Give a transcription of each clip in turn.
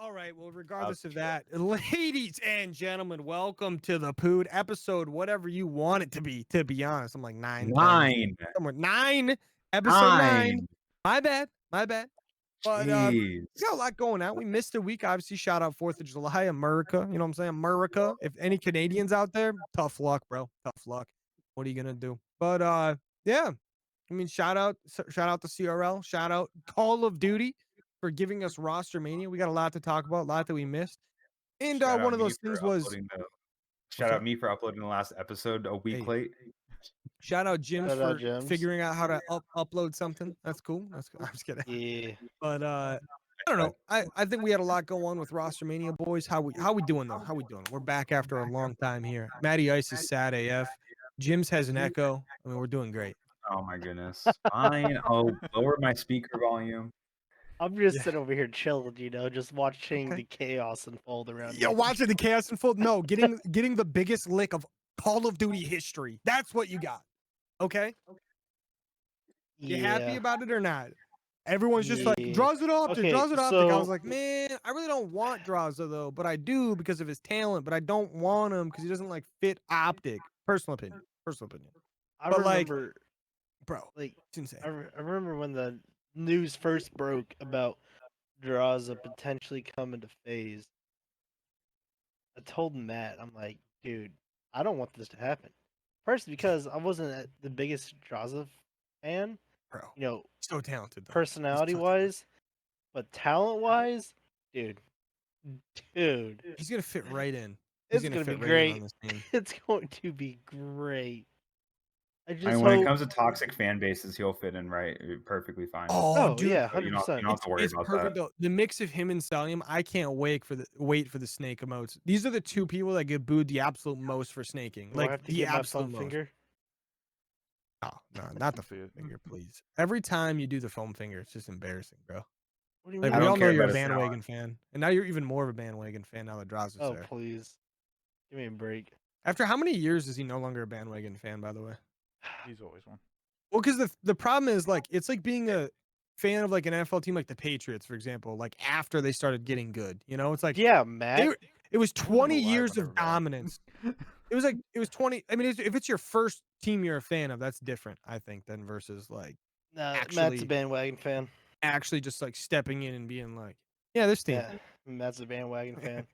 All right. Well, regardless of that, ladies and gentlemen, welcome to the Pood episode, whatever you want it to be. To be honest, I'm like 9, 10, 9. somewhere 9, episode 9. 9. My bad. My bad. But Jeez. we got a lot going on. We missed a week. Obviously, shout out 4th of July, America. You know what I'm saying? America. If any Canadians out there, tough luck, bro. Tough luck. What are you gonna do? But yeah. I mean, shout out to CRL. Shout out Call of Duty for giving us Rostermania. We got a lot to talk about, a lot that we missed. And Shout one out of me those for things was uploading the what's shout out up? me for uploading the last episode a week Hey, late. shout out Jims Shout out for Gems. figuring out how to upload something. That's cool. That's cool. I'm just kidding. Yeah. But I don't know. I think we had a lot go on with Rostermania, boys. How we doing though? How we doing? We're back after a long time here. Matty Ice is sad AF. Jims has an echo. I mean, we're doing great. Oh my goodness. Fine. I'll lower my speaker volume. I'm just Yeah. sitting over here chilling, just watching Okay. the chaos unfold around Yo, me. watching the chaos unfold. No, getting the biggest lick of Call of Duty history. That's what you got. Okay? You happy Yeah. about it or not? Everyone's just like, Yeah. draws it optic, Okay, draws it optic. I was so like, man, I really don't want Draza though, but I do because of his talent, but I don't want him because he doesn't like fit optic. Personal opinion. Personal opinion. I But like, remember, bro, like, it's insane. I remember when the news first broke about Draza potentially coming to phase. I told Matt, I'm like, dude, I don't want this to happen. First, because I wasn't the biggest Draza fan, Bro. So talented though. personality wise, but talent wise, dude, He's gonna fit right in. He's it's gonna gonna be fit right in on great. this team. It's going to be great. I I just mean, when it hope. comes to toxic fan bases, he'll fit in perfectly fine. Oh, Oh dude. yeah, So you 100%. don't have to worry It's about perfect that. though. The mix of him and Salim, I can't wait for the snake emotes. These are the two people that get booed the absolute most for snaking. Do I Like have to the get my absolute foam most. finger? No, not the foam finger, please. Every time you do the foam finger, it's just embarrassing, bro. What do you Like mean? we don't all know care you're a about his talent. bandwagon fan, and now you're even more of a bandwagon fan now that Draza's Oh there. please, give me a break. After how many years is he no longer a bandwagon fan? By the way. He's always one. Well, because the problem is like it's like being a fan of like an NFL team like the Patriots, for example. Like after they started getting good, you know, it's like Yeah, Matt. it was 20 alive years when they of were bad. dominance. It was 20. I mean, if it's your first team you're a fan of, that's different, I think, than versus like Nah, Matt's a actually bandwagon fan. just like stepping in and being like, yeah, this team. Yeah, Matt's a bandwagon fan.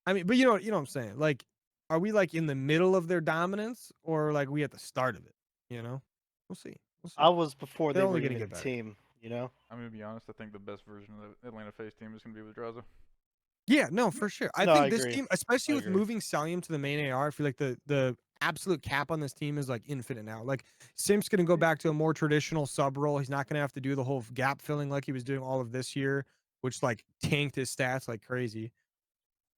I mean, but you know what I'm saying? Like, are we like in the middle of their dominance or like we at the start of it? You know, we'll see. We'll see. I was before They're they only were gonna even get a better. team. I'm gonna be honest. I think the best version of the Atlanta Face team is gonna be with Draza. Yeah, no, for sure. I No, think I this agree. team, especially I with agree. moving Salium to the main AR, I feel like the absolute cap on this team is like infinite now. Like Simp's gonna go back to a more traditional sub role. He's not gonna have to do the whole gap filling like he was doing all of this year, which like tanked his stats like crazy.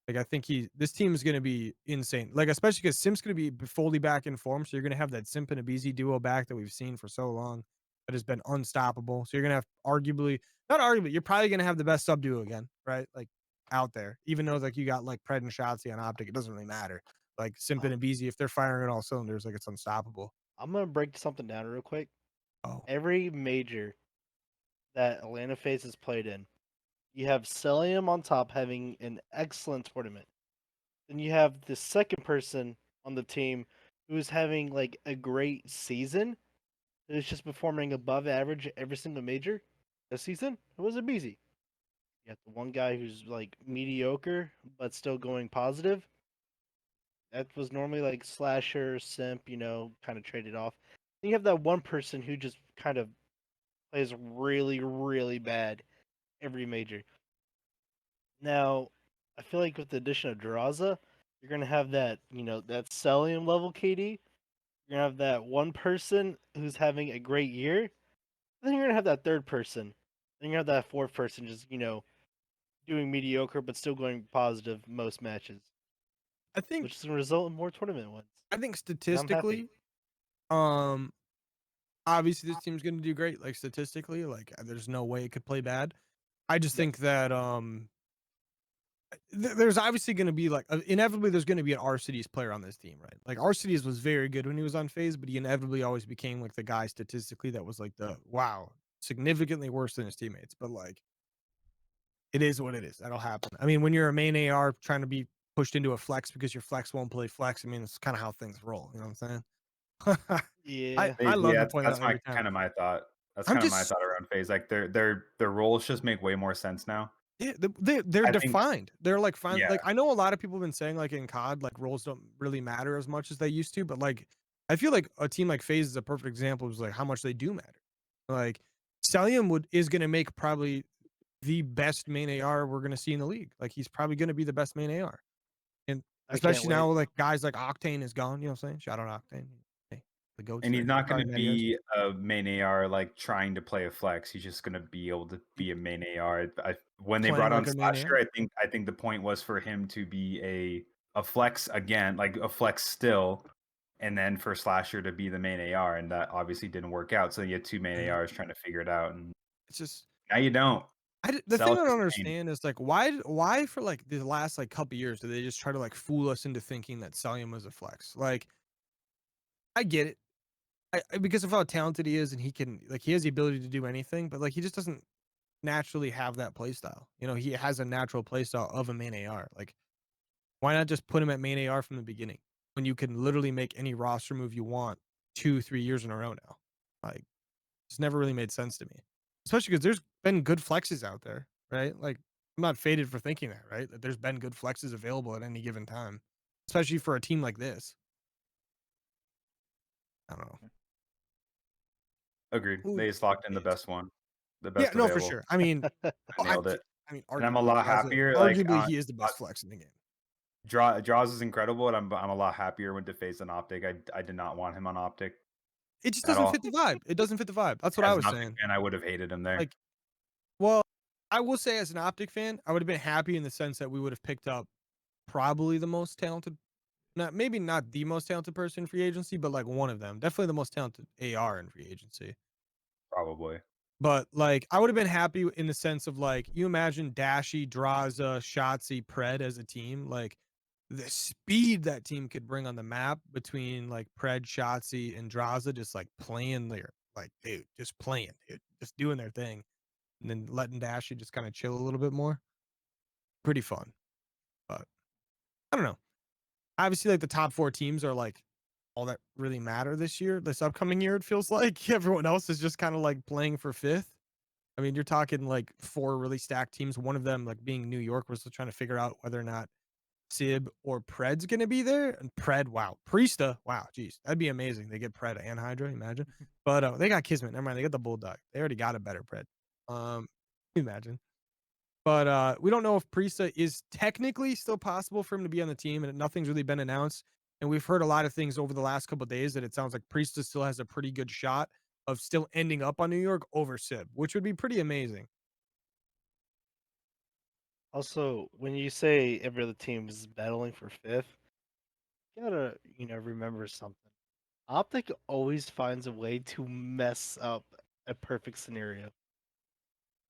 Like I think this team is gonna be insane. Like especially because Simp's gonna be fully back in form, so you're gonna have that Simp and Abizi duo back that we've seen for so long that has been unstoppable. So you're gonna have not arguably, you're probably gonna have the best sub duo again, right? Like out there, even though like you got like Pred and Shotzi on optic, it doesn't really matter. Like Simp and Abizi, if they're firing on all cylinders, like it's unstoppable. I'm gonna break something down real quick. Oh, Every major that Atlanta Face has played in, you have Celium on top having an excellent tournament. Then you have the second person on the team who's having like a great season, who's just performing above average every single major this season. It was a Beezy. You got the one guy who's like mediocre but still going positive. That was normally like slasher, simp, kind of traded off. Then you have that one person who just kind of plays really, really bad every major. Now, I feel like with the addition of Draza, you're gonna have that, that Celium level KD. You're gonna have that one person who's having a great year. Then you're gonna have that third person. Then you have that fourth person just, doing mediocre but still going positive most matches, I think which is gonna result in more tournament wins. I think And I'm happy. statistically, um, obviously this team's gonna do great. Like statistically, like there's no way it could play bad. I just think that there's obviously going to be like inevitably there's going to be an R-Cities player on this team, right? Like R-Cities was very good when he was on phase, but he inevitably always became like the guy statistically that was like the wow, significantly worse than his teammates. But like It is what it is. That'll happen. I mean, when you're a main AR trying to be pushed into a flex because your flex won't play flex, I mean, it's kind of how things roll. You know what I'm saying? Yeah. I love Yeah, to point it that's out my every time. kind of my thought. That's I'm kind of my just thought around phase. Like their roles just make way more sense now. yeah, they're I think defined. They're like fine. yeah, Like I know a lot of people have been saying like in COD, like roles don't really matter as much as they used to, but like I feel like a team like FaZe is a perfect example of like how much they do matter. Like Stallion is gonna make probably the best main AR we're gonna see in the league. Like he's probably gonna be the best main AR. And I can't especially wait. now like guys like Octane is gone, you know what I'm saying? Shout out Octane. Hey, the goats and he's there. not going Sorry, to Matty Ice. be a main AR like trying to play a flex. He's just going to be able to be a main AR. When they Playing brought on like a main Slasher, AR. I think the point was for him to be a flex again, like a flex still, and then for Slasher to be the main AR, and that obviously didn't work out. So you had two main Mhm. ARs trying to figure it out, and It's just now you don't. the thing I don't Self-esteem. understand is like why for like the last like couple years do they just try to like fool us into thinking that Celium was a flex? Like I get it. Because of how talented he is and he can like he has the ability to do anything, but like he just doesn't naturally have that play style. You know, he has a natural play style of a main AR. Like why not just put him at main AR from the beginning when you can literally make any roster move you want 2-3 years in a row now? Like it's never really made sense to me. Especially because there's been good flexes out there, right? Like I'm not faded for thinking that, right? That there's been good flexes available at any given time, especially for a team like this. I don't know. Agreed. Who They just locked in the is? best one, the Yeah, best no, for available. sure. I mean, I nailed it, I mean, and I'm a lot happier. Like arguably he is the best flex in the game. Draws is incredible, and I'm a lot happier when to face an Optic. I did not want him on Optic It just at doesn't all. fit the vibe. It doesn't fit the vibe. That's what I As an was Optic saying. fan, I would have hated him there. Like, well, I will say as an Optic fan, I would have been happy in the sense that we would have picked up probably the most talented, not maybe not the most talented person in free agency, but like one of them. Definitely the most talented AR in free agency. Probably. But like I would have been happy in the sense of like you imagine Dashy, Draza, Shotzi, Pred as a team, like the speed that team could bring on the map between like Pred, Shotzi, and Draza just like playing their like dude, just playing, dude, just doing their thing. And then letting Dashy just kind of chill a little bit more. Pretty fun. But I don't know. Obviously, like the top 4 teams are like all that really matter this year, this upcoming year, it feels like. Everyone else is just kind of like playing for 5th. I mean, you're talking like 4 really stacked teams. One of them, like being New York, we're still trying to figure out whether or not Sib or Pred's gonna be there. And Pred, wow. Priesta, wow, geez, that'd be amazing. They get Pred and Hydra, imagine. But they got Kismet. Never mind, they got the Bulldog. They already got a better Pred. Imagine. But we don't know if Priesta is technically still possible for him to be on the team, and nothing's really been announced. And we've heard a lot of things over the last couple of days that it sounds like Priesta still has a pretty good shot of still ending up on New York over Sib, which would be pretty amazing. Also, when you say every other team is battling for 5th, you gotta, remember something. Optic always finds a way to mess up a perfect scenario.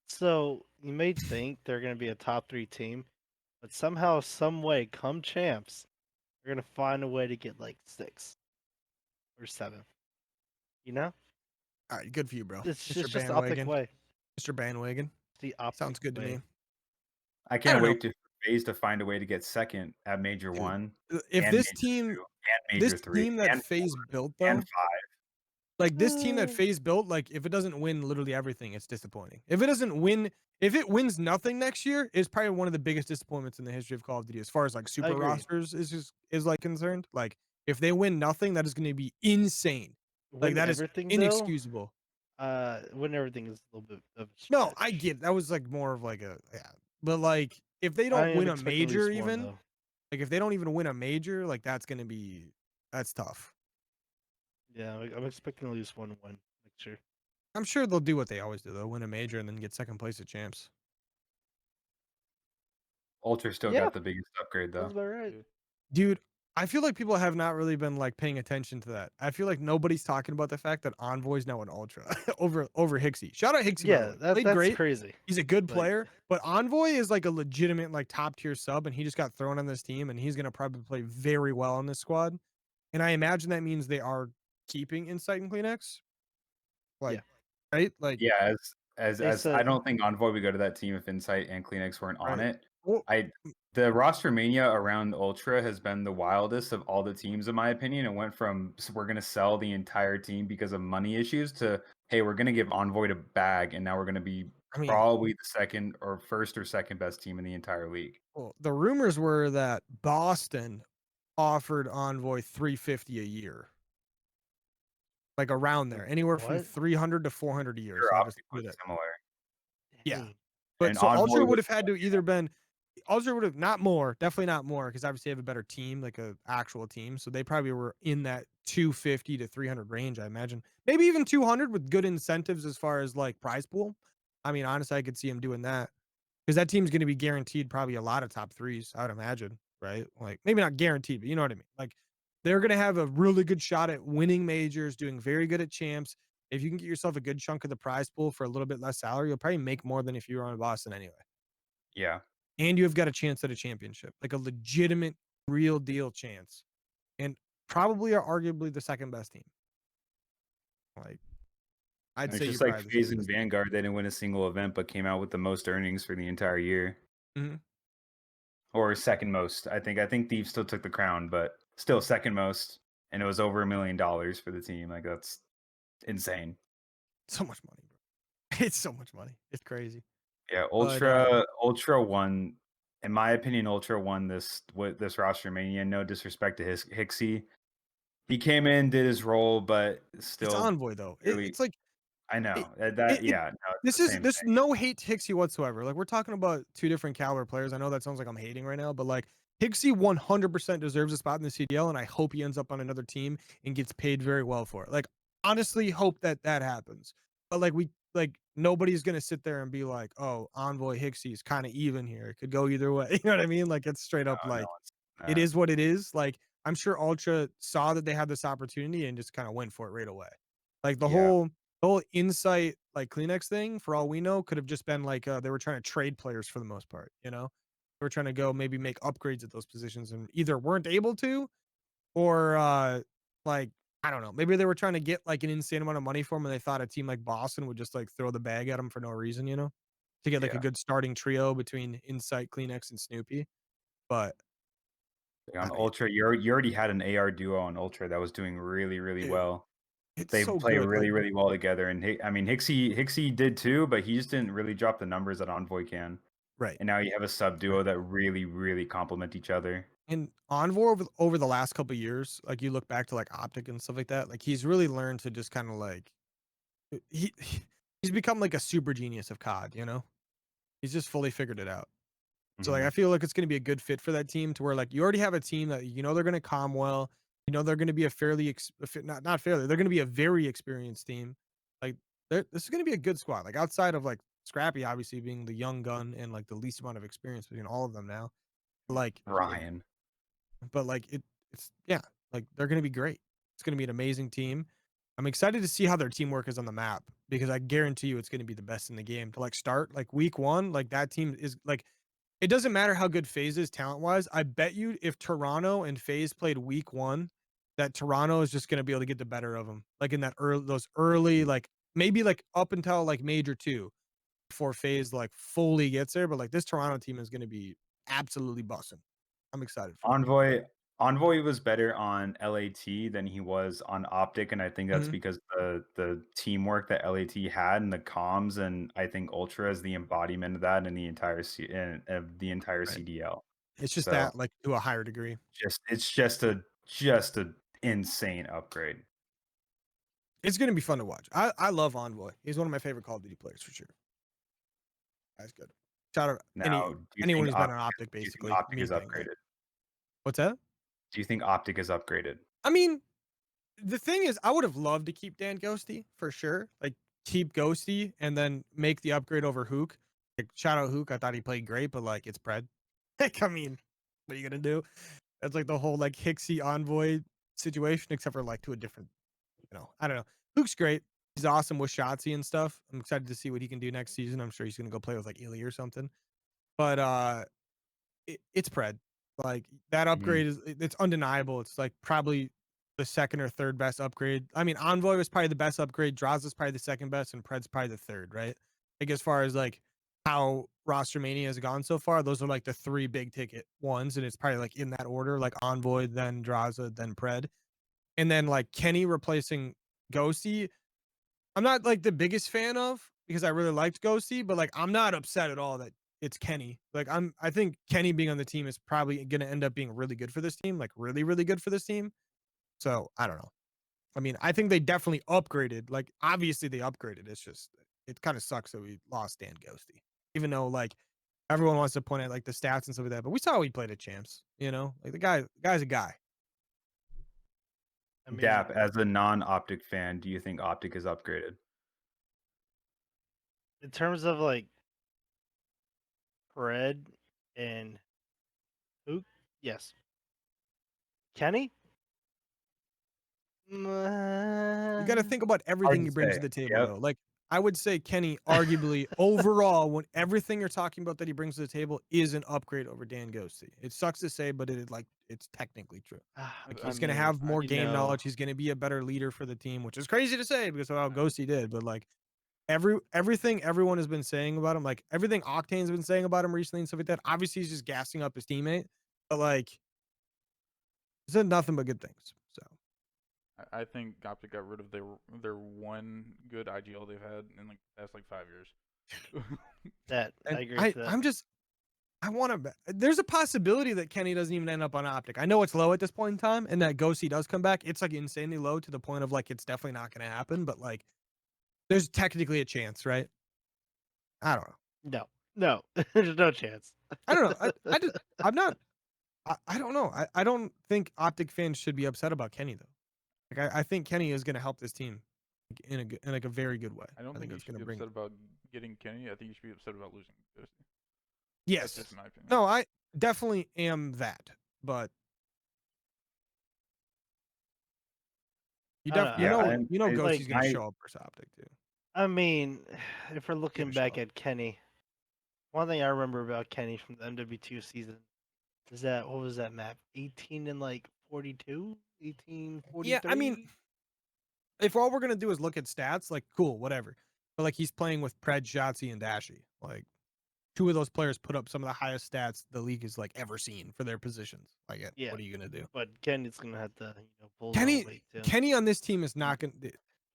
So you may think they're gonna be a top 3 team, but somehow, some way, come champs, they're gonna find a way to get like 6th or 7th. You know? All right, good for you, bro. It's Mr. just the Optic Bandwagon. way. Mr. Bandwagon. The Optic Sounds good to way. me. I I can't don't know. wait to FaZe to find a way to get second at Major Dude, 1 if and this Major team 2 and this Major 3 team that and FaZe 4 built and though, 5. like this team that FaZe built, like if it doesn't win literally everything, it's disappointing. If it wins nothing next year, it's probably one of the biggest disappointments in the history of Call of Duty as far as like I super agree. rosters is like concerned. Like if they win nothing, that is going to be insane. Like Win that is everything though. inexcusable. Win everything is a little bit of a No, I stretch. get it. That was like more of like a yeah. But like if they I don't am win a expecting at major least one even, though. like if they don't even win a major, like that's tough. Yeah, I'm expecting at least one win next year. I'm sure they'll do what they always do. They'll win a major and then get second place at champs. Ultra still Yeah, got the biggest upgrade that's though. about right. Dude, I feel like people have not really been like paying attention to that. I feel like nobody's talking about the fact that Envoy's now an ultra over Hixie. Shout out Hixie, by the Yeah, way. Played that's great. crazy. He's a good Like, player, but Envoy is like a legitimate like top tier sub, and he just got thrown on this team, and he's gonna probably play very well on this squad. And I imagine that means they are keeping Insight and CleanX. Yeah. Like, right? Like, Yeah, as They I said, don't think Envoy would go to that team if Insight and Kleenex weren't on Right. it. Well, The roster mania around Ultra has been the wildest of all the teams, in my opinion. It went from we're going to sell the entire team because of money issues to hey, we're going to give Envoy a bag, and now we're going to be I mean, probably the second or first or second best team in the entire league. well, the rumors were that Boston offered Envoy 350 a year, like around there, anywhere from what? 300 to 400 a year. Sure, So I just Optic do was that. similar, Yeah, Dang. but and so Envoy Ultra would was have had to either been Ultra would have not more, definitely not more, because obviously they have a better team, like a actual team. So they probably were in that 250 to 300 range, I imagine. Maybe even 200 with good incentives as far as like prize pool. I mean, honestly, I could see him doing that because that team's going to be guaranteed probably a lot of top threes, I would imagine, right? Like maybe not guaranteed, but you know what I mean. Like they're going to have a really good shot at winning majors, doing very good at champs. If you can get yourself a good chunk of the prize pool for a little bit less salary, you'll probably make more than if you were on Boston anyway. yeah. And you have got a chance at a championship, like a legitimate, real deal chance, and probably are arguably the second best team. Like I'd It's say just you're like probably the FaZe second and best team. Vanguard. They didn't win a single event, but came out with the most earnings for the entire year, Mhm. or second most. I think Thieves still took the crown, but still second most, and it was over $1 million for the team. Like that's insane. So much money, bro. It's so much money. It's crazy. Yeah, But Ultra won. In my opinion, Ultra won this roster mania. No disrespect to his Hixie. He came in, did his role, but it's still Envoy though. really. It's like I it, know that. it Yeah, no, it's this the is same there's thing. no hate to Hixie whatsoever. Like we're talking about two different caliber players. I know that sounds like I'm hating right now, but like Hixie 100% deserves a spot in the CDL, and I hope he ends up on another team and gets paid very well for it. Like honestly, hope that that happens. But like nobody's gonna sit there and be like, oh, Envoy Hixie's kind of even here. It could go either way. You know what I mean? Like it's straight up No like one's it is what it is. Like I'm sure Ultra saw that they had this opportunity and just kind of went for it right away. Like Yeah, the whole insight like Kleenex thing, for all we know, could have just been like they were trying to trade players for the most part, you know? They were trying to go maybe make upgrades at those positions and either weren't able to or like I don't know, maybe they were trying to get like an insane amount of money for him and they thought a team like Boston would just like throw the bag at him for no reason, you know? To get like a yeah. good starting trio between Insight, Kleenex, and Snoopy. But Like, on I mean, Ultra, you already had an AR duo on Ultra that was doing really, really dude, well. it's They so play good. Like really, really well together. And I mean, Hixie did too, but he just didn't really drop the numbers that Envoy can. right. And now you have a sub Right. duo that really, really complement each other. And Envoy over the last couple years, like you look back to like Optic and stuff like that, like he's really learned to just kind of like he he's become like a super genius of COD, you know? He's just fully figured it out. So like Hmm. I feel like it's going to be a good fit for that team to where like you already have a team that you know they're going to calm well, you know they're going to be a fairly not fairly, they're going to be a very experienced team. Like this is going to be a good squad. Like outside of like Scrappy obviously being the young gun and like the least amount of experience between all of them now. Like Ryan. but like it's yeah, like they're gonna be great. It's gonna be an amazing team. I'm excited to see how their teamwork is on the map because I guarantee you it's gonna be the best in the game. To like start like week one, like that team is like it doesn't matter how good FaZe is talent wise. I bet you if Toronto and FaZe played week one, that Toronto is just gonna be able to get the better of them. Like in that early those early like maybe like up until like major two before FaZe like fully gets there. But like this Toronto team is gonna be absolutely bussing. I'm excited for it. Envoy was better on LAT than he was on Optic, and I think that's Mhm. because the teamwork that LAT had and the comms, and I think Ultra is the embodiment of that in the entire of the entire Right. CDL. It's just So that, like, to a higher degree. it's just a insane upgrade. It's gonna be fun to watch. I love Envoy. He's one of my favorite Call of Duty players for sure. That's good. Shout out Now, anyone who's been on Optic, do you think basically, Optic me is being that. upgraded? What's that? Do you think Optic is upgraded? I mean, the thing is, I would have loved to keep Dan Ghosty for sure. Like, keep Ghosty and then make the upgrade over Hook. Like, shout out Hook. I thought he played great, but like, it's Pred. Like, I mean, what are you gonna do? That's like the whole like Hixie Envoy situation, except for like to a different, I don't know. Hook's great. He's awesome with Shotzzy and stuff. I'm excited to see what he can do next season. I'm sure he's gonna go play with like Illy or something. But it's Pred. Like that Mhm. upgrade it's undeniable. It's like probably the second or third best upgrade. I mean, Envoy was probably the best upgrade. Draza's probably the second best, and Pred's probably the third, right? Like as far as like how Rostermania has gone so far, those are like the 3 big ticket ones, and it's probably like in that order, like Envoy, then Draza, then Pred. And then like Kenny replacing Ghosty, I'm not like the biggest fan of because I really liked Ghosty, but like I'm not upset at all that it's Kenny. Like I think Kenny being on the team is probably going to end up being really good for this team, like really really good for this team. So, I don't know. I mean, I think they definitely upgraded. Like obviously they upgraded. It's just it kind of sucks that we lost Dan Ghosty. Even though like everyone wants to point at like the stats and stuff like that, but we saw how he played at champs, you know? Like the guy's a guy. I mean, Dap, as a non-Optic fan, do you think Optic is upgraded? in terms of like Pred and who? Yes. Kenny? You got to think about Hard everything to he brings say. to the table, Yep. though. Like, I would say Kenny, arguably, overall, when everything you're talking about that he brings to the table is an upgrade over Dan Ghosty. It sucks to say, but it's technically true. Like, I he's going to mean, have more you game know, knowledge. He's going to be a better leader for the team, which is crazy to say because of how Ghosty did. But like, everything everyone has been saying about him, like everything Octane's been saying about him recently and stuff like that. Obviously, he's just gassing up his teammate, but like, he said nothing but good things. So. I think Optic got rid of their one good IGL they've had in like the past like 5 years. that And I agree with that. I want to. There's a possibility that Kenny doesn't even end up on Optic. I know it's low at this point in time, and that Ghosty does come back. It's like insanely low to the point of like it's definitely not going to happen. But like, there's technically a chance, right? I don't know. No, there's no chance. I don't know. I just I'm not. I don't know. I don't think Optic fans should be upset about Kenny though. Like I think Kenny is going to help this team in like a very good way. I don't think you it's should going be to bring. upset about getting Kenny. I think you should be upset about losing Ghosty. Yes. That's just my opinion. No, I definitely am that, but I don't know. you know like, Ghosty's gonna show up versus Optic too. I mean, if we're He's looking gonna show back up. at Kenny, one thing I remember about Kenny from the MW2 season is that what was that map? 18 and like 42, 18, 43. Yeah, I mean, if all we're gonna do is look at stats, like cool, whatever. But like he's playing with Pred, Shotzi, and Dashy. Like 2 of those players put up some of the highest stats the league has like ever seen for their positions. Like, yeah, what are you gonna do? but Kenny's gonna have to pull his own weight too. Kenny on this team is not gonna.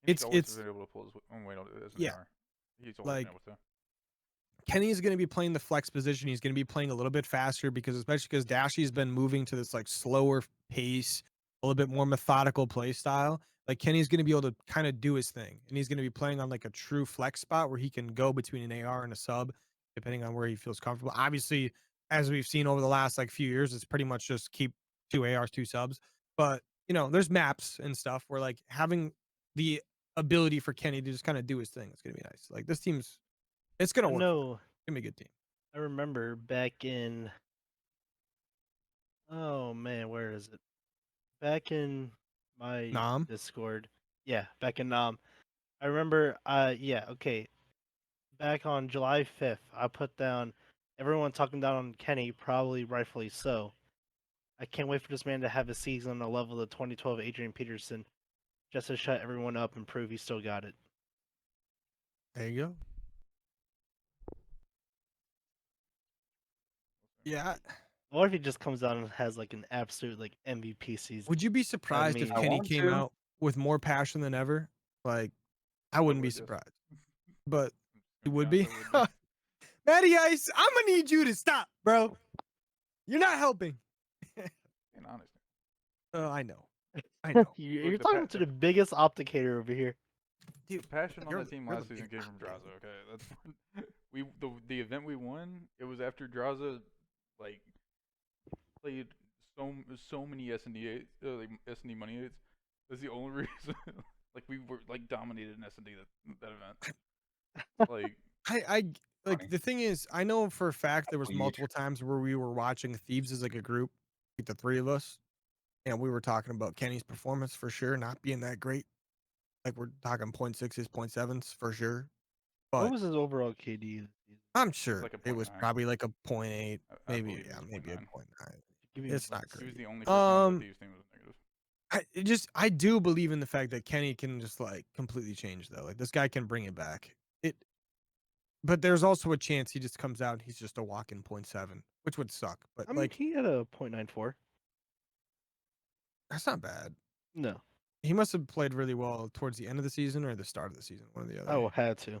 He's always It's been able to pull his own weight as an yeah, AR. He's always like been able to. Kenny is going to be playing the flex position. He's going to be playing a little bit faster because, especially because Dashy's been moving to this like slower pace, a little bit more methodical play style. Like Kenny's going to be able to kind of do his thing, and he's going to be playing on like a true flex spot where he can go between an AR and a sub, depending on where he feels comfortable. Obviously, as we've seen over the last like few years, it's pretty much just keep 2 ARs, 2 subs. But there's maps and stuff where like having the ability for Kenny to just kind of do his thing is going to be nice. Like this team's, it's going to work. No, It's gonna be a good team. I remember back in. Oh man, where is it? Back in my Nam? Discord. Yeah, back in Nam. I remember. Yeah, okay. Back on July 5th, I put down everyone talking down on Kenny, probably rightfully so. I can't wait for this man to have a season on the level of 2012 Adrian Peterson, just to shut everyone up and prove he still got it. There you go. Yeah. What if he just comes out and has like an absolute like MVP season? Would you be surprised if mean- I Kenny want came to. out with more passion than ever? Like, I wouldn't be would, yes. surprised. But To it would honest, be. I would Matty Ice, I'm gonna need you to stop, bro. You're not helping. Being honest. Oh, I know. I know. You're Look, the talking pa- to the biggest opticator over here. Dude, The passion on you're- that team you're last the season big came from optic. Draza. Okay, that's the event we won. It was after Draza like played so many S&D like S&D money eights. That's the only reason. Like we were like dominated in S&D that event. Like I like Funny. the thing is, I know for a fact there was Couple multiple times where we were watching Thieves as like a group, like the 3 of us, and we were talking about Kenny's performance for sure not being that great. Like we're talking 0.6s, 0.7s for sure. What But was his overall KD this season? I'm sure like a it was 0.9. probably like a 0.8, I maybe believe it was a maybe a 0.9. 0.9. Give me It's one not He was great. the only person on the Thieves team that was negative. I do believe in the fact that Kenny can just like completely change though. Like this guy can bring it back. but there's also a chance he just comes out and he's just a walk-in 0.7, which would suck. But I mean, like, he had a 0.94. that's not bad. No. He must have played really well towards the end of the season or the start of the season, one or the other. Oh, had to.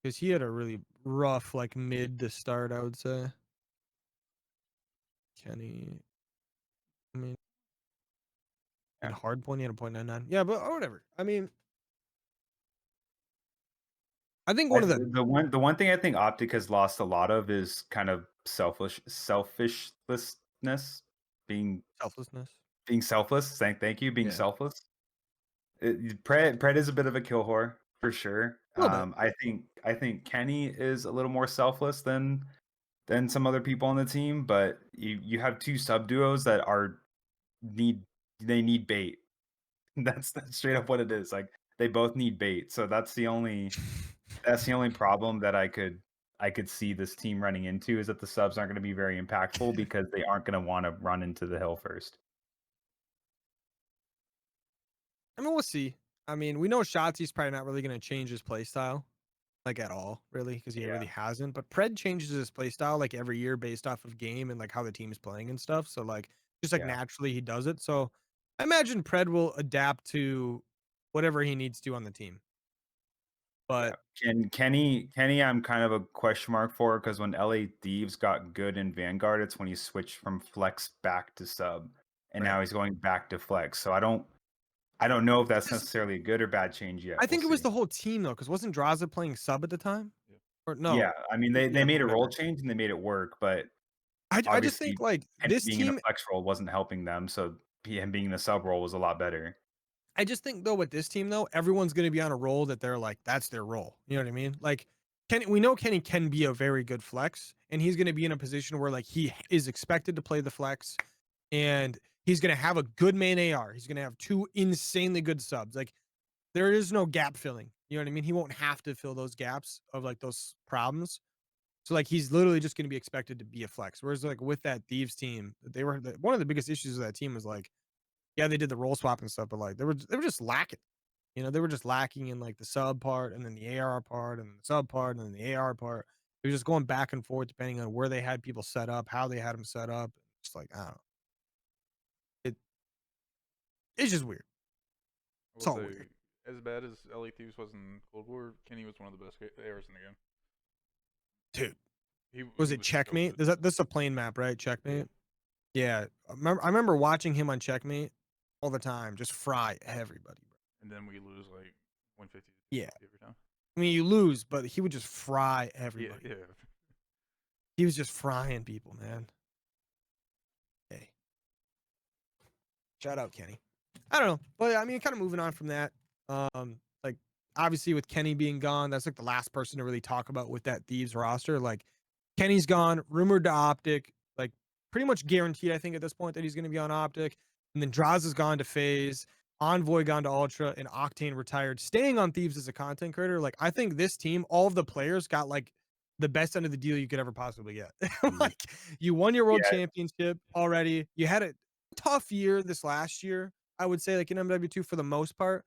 Because he had a really rough, like mid to start, I would say. Kenny, I mean, in Yeah. hard point, he had a 0.99. Yeah, but whatever. I mean, I think one of the The one thing I think Optic has lost a lot of is kind of selfishness, being selflessness. selfless. Thank you, being Yeah. selfless. Pred is a bit of a kill whore for sure. A little bit. I think Kenny is a little more selfless than some other people on the team, but you have two sub duos that need bait. That's straight up what it is. Like they both need bait. So that's the only problem that I could see this team running into, is that the subs aren't going to be very impactful because they aren't going to want to run into the hill first. I mean, we'll see. I mean, we know Shotzi's probably not really going to change his play style, like at all, really, because he Yeah. really hasn't. But Pred changes his play style like every year based off of game and like how the team's playing and stuff. So like just like Yeah. naturally he does it. So I imagine Pred will adapt to whatever he needs to on the team. But And Kenny, I'm kind of a question mark for, because when LA Thieves got good in Vanguard, it's when he switched from flex back to sub, and Right. now he's going back to flex. So I don't know if that's Just- necessarily a good or bad change yet. I think We'll it was see. the whole team though, because wasn't Draza playing sub at the time? Yeah. Or no? Yeah, I mean they Yeah, made a role whatever. change and they made it work, but I just obviously think like Kenny this being in a team. flex role wasn't helping them, so him being in the sub role was a lot better. I just think though with this team though, everyone's going to be on a roll that they're like that's their role. You know what I mean? Like we know Kenny can be a very good flex, and he's going to be in a position where like he is expected to play the flex, and he's going to have a good main AR. He's going to have two insanely good subs. Like there is no gap filling. You know what I mean? He won't have to fill those gaps of like those problems. So like he's literally just going to be expected to be a flex. Whereas like with that Thieves team, they were one of the biggest issues of that team was like, yeah, they did the role swap and stuff, but like they were just lacking. You know, they were just lacking in like the sub part and then the AR part and the sub part and then the AR part. It was just going back and forth depending on where they had people set up, how they had them set up. It's like I don't know. It's just weird. I It's will all say, weird. as bad as LA Thieves was in Cold War, Kenny was one of the best ARs in the game. Dude, He was he it so Checkmate? good. This is a plane map, right? Checkmate. Yeah, I remember watching him on Checkmate all the time, just fry everybody, bro. And then we lose like 150 to Yeah. 250 every time. I mean, you lose, but he would just fry Yeah, everybody. yeah. He was just frying people, man. Hey, shout out Kenny. I don't know, but I mean, kind of moving on from that. Like obviously with Kenny being gone, that's like the last person to really talk about with that Thieves roster. Like Kenny's gone, rumored to Optic, like pretty much guaranteed, I think, at this point that he's going to be on Optic. And then Draz has gone to FaZe, Envoy gone to Ultra, and Octane retired, staying on Thieves as a content creator. Like I think this team, all of the players got like the best end of the deal you could ever possibly get. Like you won your world championship already. You had a tough year this last year, I would say, like in MW2 for the most part.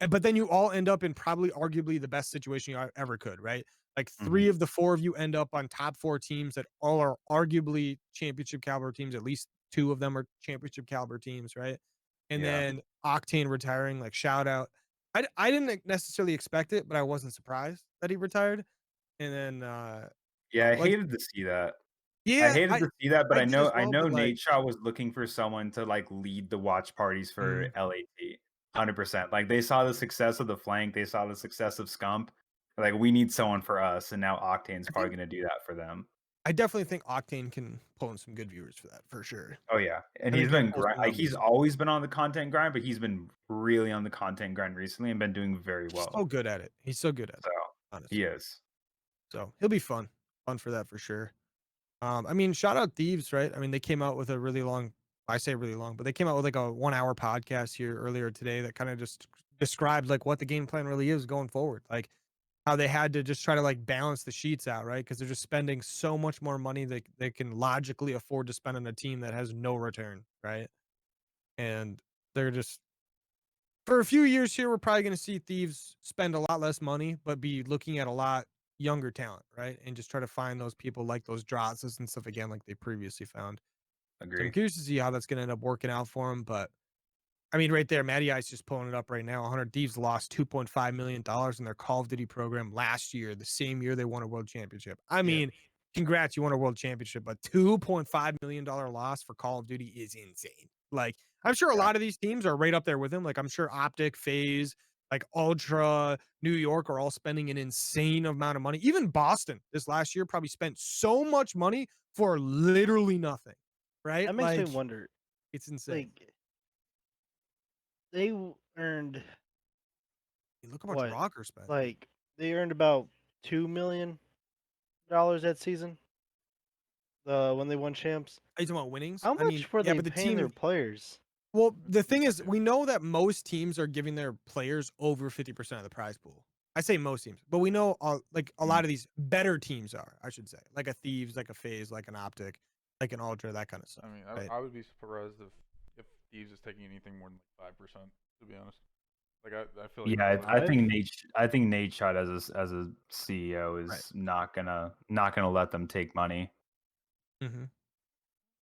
But then you all end up in probably arguably the best situation you ever could, right? Like 3 of the 4 of you end up on top 4 teams that all are arguably championship caliber teams. At least 2 of them are championship caliber teams, right? And then Octane retiring, like shout out. I didn't necessarily expect it, but I wasn't surprised that he retired. And then Yeah, I like hated to see that. I yeah, hated to see that, but I I did as know well, but like Nate Shaw was looking for someone to like lead the watch parties for LAT. 100%. Like they saw the success of the flank, they saw the success of Scump. Like we need someone for us, and now Octane's probably going to do that for them. I definitely think Octane can pull in some good viewers for that for sure. Oh yeah, and I he's think he'll been pull some like he's numbers. always been on the content grind, but he's been really on the content grind recently and been doing very He's well. so good at it. He's so good at So it, honestly. he is. So he'll be fun for that for sure. I mean, shout out Thieves, right? I mean, they came out with a really long, I say really long, but they came out with like a 1-hour podcast here earlier today that kind of just described like what the game plan really is going forward. Like how they had to just try to like balance the sheets out, right? Because they're just spending so much more money that they can logically afford to spend on a team that has no return, right? And they're just for a few years here, we're probably going to see Thieves spend a lot less money, but be looking at a lot younger talent, right? And just try to find those people like those Drazas and stuff again, like they previously found. So I'm Agree. curious to see how that's going to end up working out for him. But I mean, right there, Matty Ice just pulling it up right now. 100 Thieves lost $2.5 million in their Call of Duty program last year, the same year they won a world championship. I Yeah. mean, congrats, you won a world championship, but $2.5 million loss for Call of Duty is insane. Like, I'm sure a Yeah. lot of these teams are right up there with him. Like, I'm sure Optic, FaZe, like Ultra, New York are all spending an insane amount of money. Even Boston this last year probably spent so much money for literally nothing, right? That makes me Like, wonder. it's insane. Like earned Look how much what? Rocker spent. Like they earned about $2 million that season. When they won champs. Are you talking about winnings? How I mean, much were yeah, they but the paying their team. players? Well, the That's thing is, insane. we know that most teams are giving their players over 50% of the prize pool. I say most teams, but we know like a lot of these better teams are, I should say, like a Thieves, like a FaZe, like an Optic, like an Ultra, that kind of stuff. I mean, Right? I would be surprised if Thieves is taking anything more than like 5%. To be honest, like I feel like Yeah, that's like I Five? think Nate Shot as a CEO Right. is not gonna let them take money. Mm-hmm.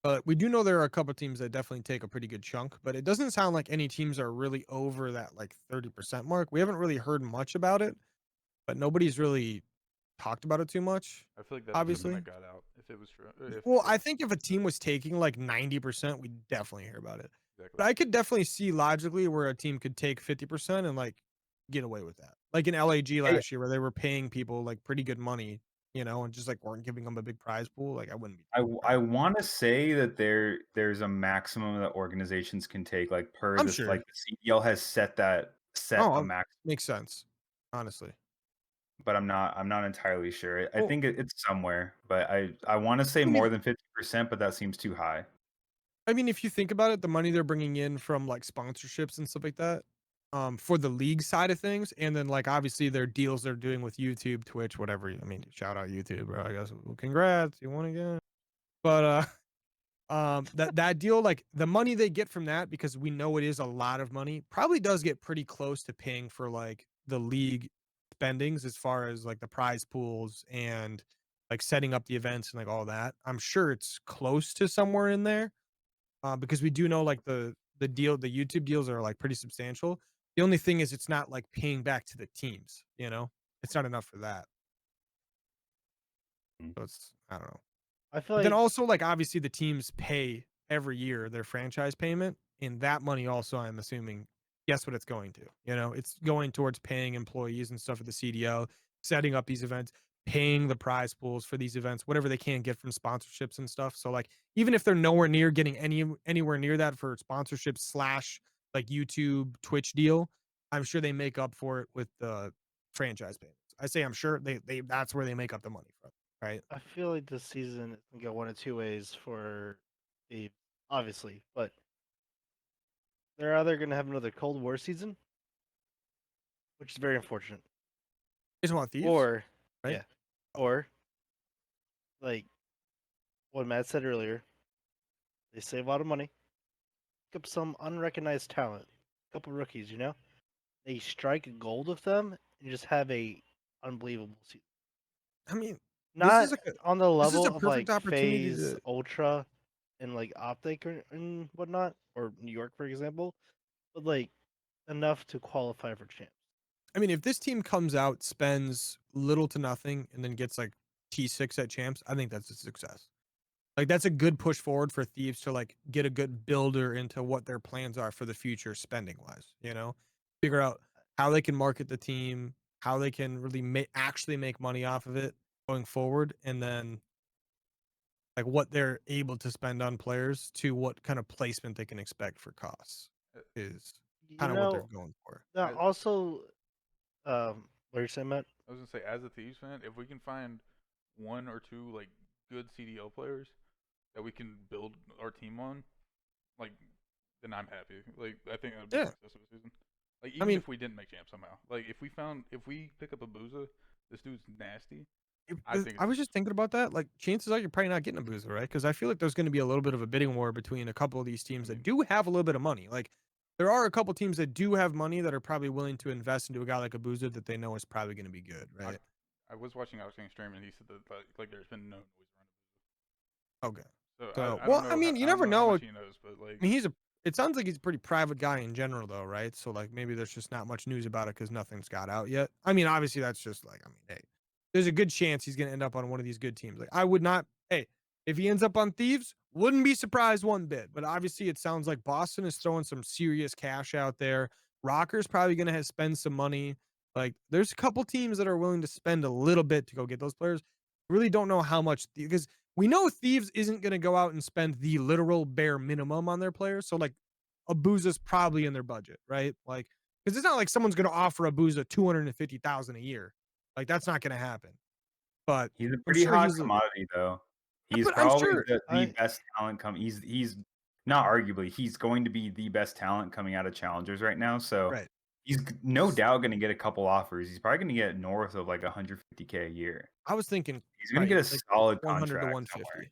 But we do know there are a couple teams that definitely take a pretty good chunk, but it doesn't sound like any teams are really over that like 30% mark. We haven't really heard much about it, but nobody's really talked about it too much. I feel like that's the team Obviously. that got out. If it was true, Well, if I think if a team was taking like 90%, we'd definitely hear about it. exactly. But I could definitely see logically where a team could take 50% and like get away with that. Like in LAG Hey, last year where they were paying people like pretty good money, and just like weren't giving them a big prize pool. Like I wouldn't be I want to say that there's a maximum that organizations can take, like per I'm this, like sure. the CEL has set Oh, a max, makes sense. Honestly. but I'm not entirely sure. I Well, think it's somewhere, but I want to say I more mean, than 50%, but that seems too high. if you think about it, the money they're bringing in from like sponsorships and stuff like that, for the league side of things, and then like obviously their deals they're doing with YouTube, Twitch, whatever. I mean, shout out YouTube, bro. I guess. Well, congrats, you won again. But that deal, like the money they get from that, because we know it is a lot of money, probably does get pretty close to paying for like the league spendings as far as like the prize pools and like setting up the events and like all that. I'm sure it's close to somewhere in there, because we do know like the YouTube deals are like pretty substantial. The only thing is it's not like paying back to the teams, it's not enough for that. Mm. So it's, I don't know. I feel But then like also like obviously the teams pay every year their franchise payment, and that money also I'm assuming, guess what it's going to? It's going towards paying employees and stuff at the CDO, setting up these events, paying the prize pools for these events, whatever they can get from sponsorships and stuff. So like even if they're nowhere near getting anywhere near that for sponsorships slash like YouTube, Twitch deal, I'm sure they make up for it with the franchise payments. I say I'm sure they that's where they make up the money from, right? I feel like this season can go one of two ways for the obviously, but they're either going to have another Cold War season, which is very unfortunate, It's about thieves, or right? yeah, or like what Matt said earlier, they save a lot of money, pick up some unrecognized talent, a couple rookies, they strike gold with them and just have a unbelievable season. I mean, this Not is like on the this is level a of perfect like opportunity Phase, to. Ultra, and like Optic and whatnot, or New York, for example, but like enough to qualify for champs. I mean, if this team comes out, spends little to nothing, and then gets like T6 at champs, I think that's a success. Like that's a good push forward for Thieves to like get a good builder into what their plans are for the future spending wise. Figure out how they can market the team, how they can really actually make money off of it going forward, and then like what they're able to spend on players to what kind of placement they can expect for costs Uh, is You kind of what they're know, going for. that also, what you're saying, Matt? I was gonna say, as a Thieves fan, if we can find one or two like good CDL players that we can build our team on, like, then I'm happy. Like, I think that would be a Yeah. success of the season. Like, I even mean, if we didn't make champs somehow, like if we pick up a Booza, this dude's nasty. If I think I it's was just thinking about that. Like, chances are you're probably not getting a boozer, right? Because I feel like there's going to be a little bit of a bidding war between a couple of these I teams that mean, do have a little bit of money. Like, there are a couple teams that do have money that are probably willing to invest into a guy like a boozer that they know is probably going to be good, I right? I was watching Alex King's stream, and he said that like there's been no noise around it. Okay. So So, I well, don't I know. mean, you I don't never know how know. much he knows, but like I mean, it sounds like he's a pretty private guy in general, though, right? So, like, maybe there's just not much news about it because nothing's got out yet. I mean, obviously, that's just like, I mean, hey, there's a good chance he's going to end up on one of these good teams. Like, I would not, hey, if he ends up on Thieves, wouldn't be surprised one bit. But obviously, it sounds like Boston is throwing some serious cash out there. Rocker's probably going to spend some money. Like, there's a couple teams that are willing to spend a little bit to go get those players. Really don't know how much because we know Thieves isn't going to go out and spend the literal bare minimum on their players. So like Abuza's probably in their budget, right? Like, because it's not like someone's going to offer Abuza 250,000 a year. Like that's not going to happen. But He's a I'm pretty sure hot he's. commodity, though. He's But I'm probably sure. the best talent coming. He's not arguably. He's going to be the best talent coming out of challengers right now. So Right. he's no doubt going to get a couple offers. He's probably going to get north of like 150K a year. I was thinking He's going to get a like solid 100 to contract 150. somewhere.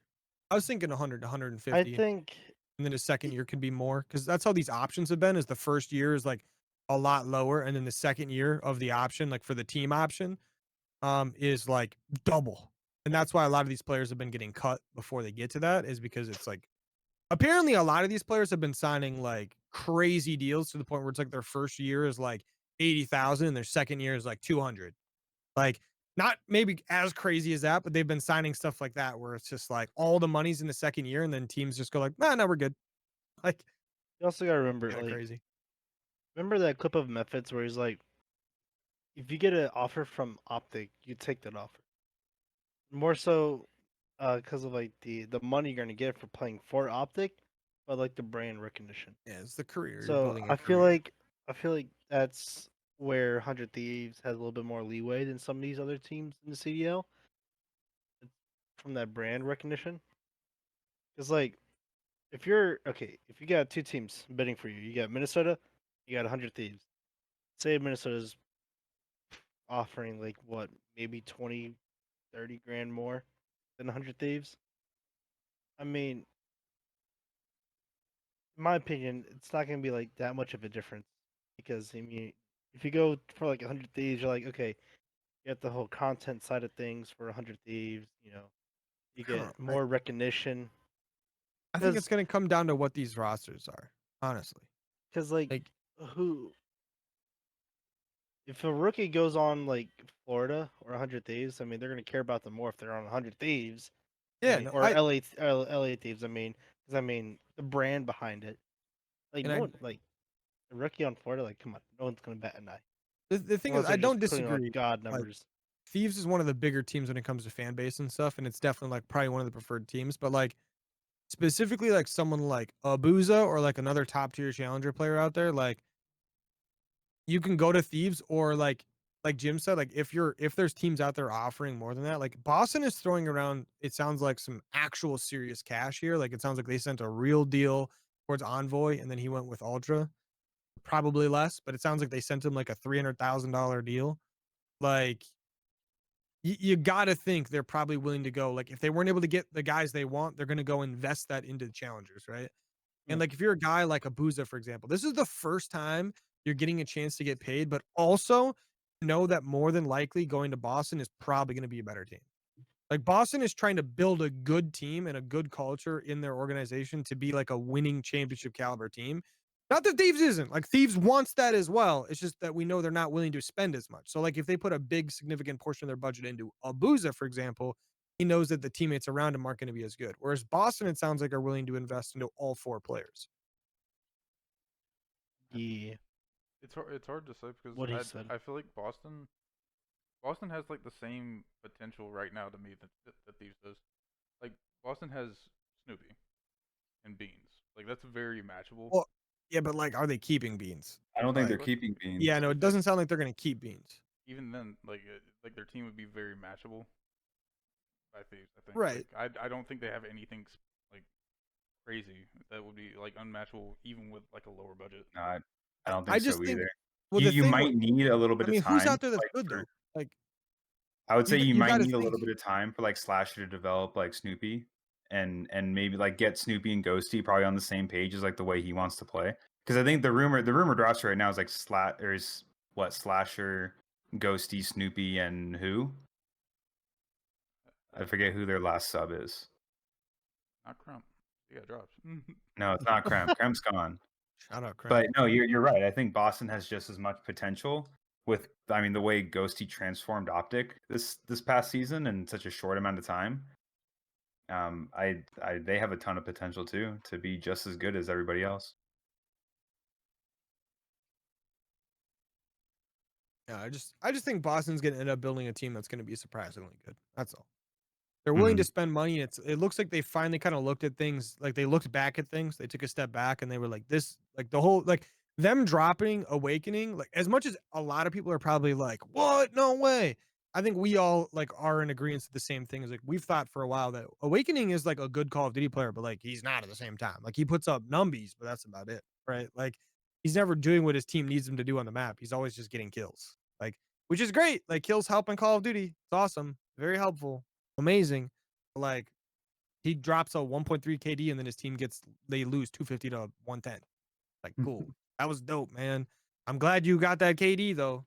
I was thinking 100 to I 150. think And then his second year could be more because that's how these options have been. Is the first year is like a lot lower, and then the second year of the option, like for the team option, is like double. And that's why a lot of these players have been getting cut before they get to that, is because it's like apparently a lot of these players have been signing like crazy deals to the point where it's like their first year is like 80,000 and their second year is like 200. Like not maybe as crazy as that, but they've been signing stuff like that where it's just like all the money's in the second year and then teams just go like, nah, no, we're good. Like you also gotta remember, kind of like, crazy. remember that clip of Methods where he's like, if you get an offer from Optic, you take that offer. More so, because of like the money you're gonna get for playing for Optic, but like the brand recognition. Yeah, it's the career. You're So building a I feel career. like that's where 100 Thieves has a little bit more leeway than some of these other teams in the CDL from that brand recognition. Because like, if you got two teams bidding for you, you got Minnesota, you got 100 Thieves. Say Minnesota's offering like what, maybe 20, 30 grand more than 100 Thieves. I mean, in my opinion, it's not gonna be like that much of a difference because I mean, if you go for like 100 Thieves, you're like, okay, you get the whole content side of things for 100 Thieves. You know, you I don't know. get more recognition. I think it's going to come down to what these rosters are, honestly. Because like, Like, who? If a rookie goes on like Florida or 100 Thieves, I mean, they're gonna care about them more if they're on 100 Thieves. I yeah, mean, no, or LA Thieves. I mean, because I mean the brand behind it. Like and no I, one, like a rookie on Florida. Like, come on, no one's gonna bat an eye the thing is, unless I they're don't just putting on disagree. god Like, numbers. Thieves is one of the bigger teams when it comes to fan base and stuff, and it's definitely like probably one of the preferred teams. But like specifically, like someone like Abuza or like another top tier challenger player out there, like you can go to Thieves or like Jim said, like if there's teams out there offering more than that, like Boston is throwing around, it sounds like some actual serious cash here. Like it sounds like they sent a real deal towards Envoy and then he went with Ultra. Probably less, but it sounds like they sent him like a $300,000 deal. Like you got to think they're probably willing to go. Like if they weren't able to get the guys they want, they're going to go invest that into the challengers, right? And Yeah. like if you're a guy like Abuza, for example, this is the first time you're getting a chance to get paid, but also know that more than likely going to Boston is probably going to be a better team. Like Boston is trying to build a good team and a good culture in their organization to be like a winning championship caliber team. Not that Thieves isn't. Like Thieves wants that as well. It's just that we know they're not willing to spend as much. So like if they put a big significant portion of their budget into Abuza, for example, he knows that the teammates around him aren't going to be as good. Whereas Boston, it sounds like are willing to invest into all four players. Yeah, it's hard to say because what he said. I feel like Boston has like the same potential right now to me that Thieves does. Like Boston has Snoopy and Beans. Like that's very matchable. Well, yeah, but like, are they keeping Beans? I don't think they're Like, keeping Beans. yeah, no, it doesn't sound like they're going to keep Beans. Even then, like their team would be very matchable by Thieves. I think. Right. Like, I don't think they have anything like crazy that would be like unmatchable even with like a lower budget. No, I don't I think just so think, either. well, You the thing, might need a little I bit of mean, time. who's out there that's like, good for, though? Like, I would say you you might got to need a think, little bit of time for like Slasher to develop like Snoopy and maybe like get Snoopy and Ghosty probably on the same page as like the way he wants to play. Because I think the rumored roster right now is like Slasher, Ghosty, Snoopy, and who? I forget who their last sub is. Not Crump. He got dropped. No, it's not Kremp. Kremp's gone. Shout out, Craig. But no, you're right. I think Boston has just as much potential with, I mean, the way Ghosty transformed Optic this past season in such a short amount of time. They have a ton of potential too to be just as good as everybody else. Yeah, I just think Boston's gonna end up building a team that's gonna be surprisingly good. That's all. They're willing to spend money. It looks like they finally kind of looked at things, like they looked back at things. They took a step back and they were like, this, like the whole, like them dropping Awakening, like as much as a lot of people are probably like, what? No way. I think we all like are in agreement to the same thing. Is like we've thought for a while that Awakening is like a good Call of Duty player, but like he's not at the same time. Like he puts up numbies, but that's about it, right? Like he's never doing what his team needs him to do on the map. He's always just getting kills, like which is great. Like kills help in Call of Duty. It's awesome, very helpful, amazing. Like he drops a 1.3 KD and then his team they lose 250 to 110. Like cool. That was dope, man. I'm glad you got that KD though.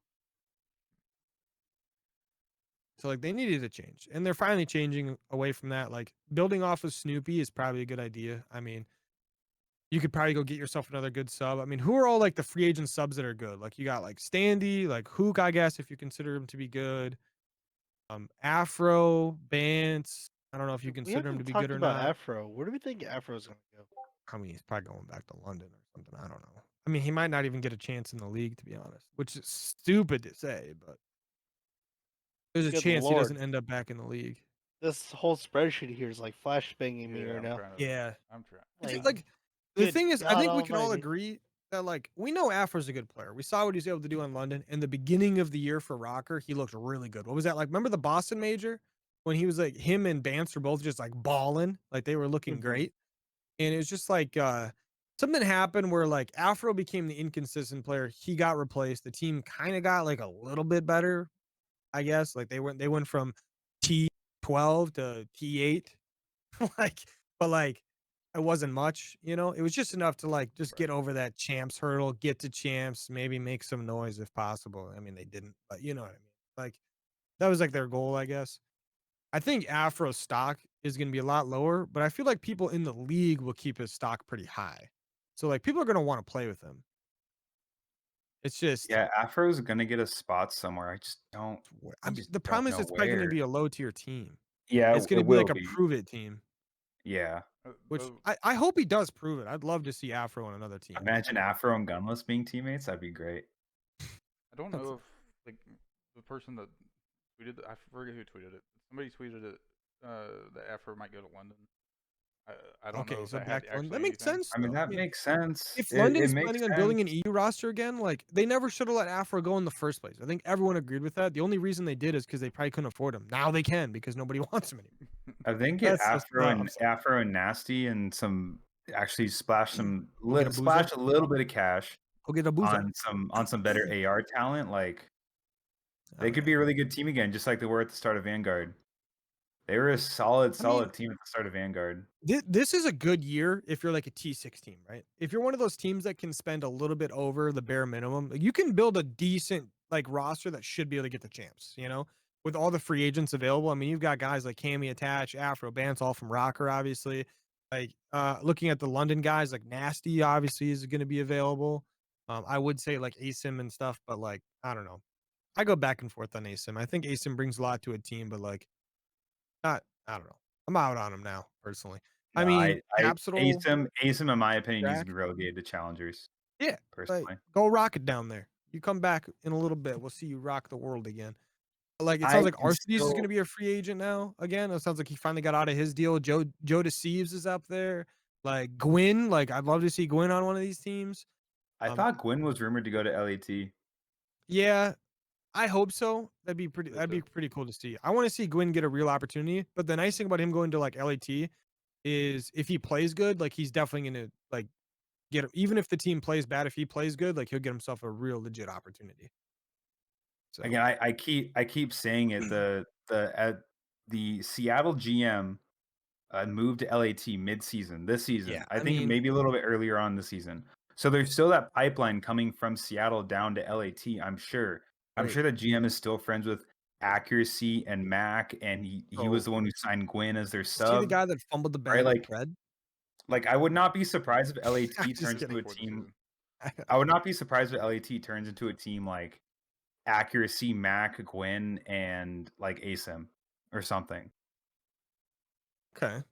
So like they needed to change and they're finally changing away from that. Like building off of Snoopy is probably a good idea. I mean, you could probably go get yourself another good sub. I mean, who are all like the free agent subs that are good? Like you got like Standy, like Hook, I guess, if you consider him to be good. Afro, Bance. I don't know if you We consider him to haven't be talked good or about not. Afro. Where do we think Afro's gonna go? I mean, he's probably going back to London or something. I don't know. I mean, he might not even get a chance in the league, to be honest, which is stupid to say, but there's a Good chance he lord. doesn't end up back in the league. This whole spreadsheet here is like flashbanging me right now. Yeah. I'm trying. It's Like, like the good thing is, I God think we can all almighty. agree that like we know Afro's a good player. We saw what he's able to do in London. In the beginning of the year for Rocker, he looked really good. What was that like? Remember the Boston major when he was like him and Bance were both just like balling, like they were looking Mhm. great. And it was just like something happened where like Afro became the inconsistent player. He got replaced. The team kind of got like a little bit better, I guess. Like they went from T12 to T8. Like, but like it wasn't much, you know. It was just enough to like just get over that champs hurdle, get to champs, maybe make some noise if possible. I mean, they didn't, but you know what I mean. Like that was like their goal, I guess. I think Afro's stock is going to be a lot lower, but I feel like people in the league will keep his stock pretty high. So like people are going to want to play with him. It's just, Yeah, Afro's gonna get a spot somewhere. I just don't. I just the don't problem is know it's probably going to where. be a low tier team. Yeah, It's going it to be will like a be. prove it team, Yeah, which I hope he does prove it. I'd love to see Afro on another team. imagine Afro and Gunless being teammates. That'd be great. I don't know if like the person that tweeted. I forget who tweeted it. Somebody tweeted it. That Afro might go to London. I don't know Okay, if so that back had to London. That actually makes anything. sense. I mean, Though. that makes sense. If It London's makes planning on sense. building an EU roster again, like they never should have let Afro go in the first place. I think everyone agreed with that. The only reason they did is because they probably couldn't afford him. Now they can because nobody wants him anymore. I think get That's just no, I'm sorry. Afro and Nasty and some actually splash Go get a splash boozer. a little bit of cash Go get a boozer. on some better AR talent. Like they could be a really good team again, just like they were at the start of Vanguard. They were a solid mean, team at the start of Vanguard. This is a good year if you're like a T6 team, right? If you're one of those teams that can spend a little bit over the bare minimum, like, you can build a decent like roster that should be able to get the champs, you know, with all the free agents available. I mean, you've got guys like Cammy Attach, Afro, Bance, all from Rocker, obviously. Like looking at the London guys, like Nasty obviously is going to be available. I would say like ASIM and stuff, but like I don't know. I go back and forth on ASIM. I think ASIM brings a lot to a team, but like not I don't know. I'm out on him now, personally. I No, mean, Capsule, ASIM, in my opinion, needs to Jack. be relegated to challengers. Yeah, like Personally, go rock it down there. You come back in a little bit. We'll see you rock the world again. Like it sounds I like can Arcides is still. going to be a free agent now again. It sounds like he finally got out of his deal. Joe Deceives is up there. Like Gwyn, like I'd love to see Gwyn on one of these teams. I thought Gwyn was rumored to go to LAT. Yeah, I hope so. That'd be pretty. Me That'd be too. pretty cool to see. I want to see Gwyn get a real opportunity. But the nice thing about him going to like LAT is if he plays good, like he's definitely gonna like get even if the team plays bad, if he plays good, like he'll get himself a real legit opportunity. So Again, I keep saying it. The Seattle GM moved to LAT mid-season this season. yeah, I I think mean, maybe a little bit earlier on the season. So there's still that pipeline coming from Seattle down to LAT. I'm sure. I'm right. sure that GM is still friends with accuracy and Mac, and he was Bro, the one who signed Gwyn as their is he the sub, guy that fumbled the right? bag with bread? Like I would No. not be surprised if I'm LAT just turns kidding. into a Before the team. season. I would not be surprised if LAT turns into a team like accuracy, Mac, Gwyn, and like ASIM or something. Okay.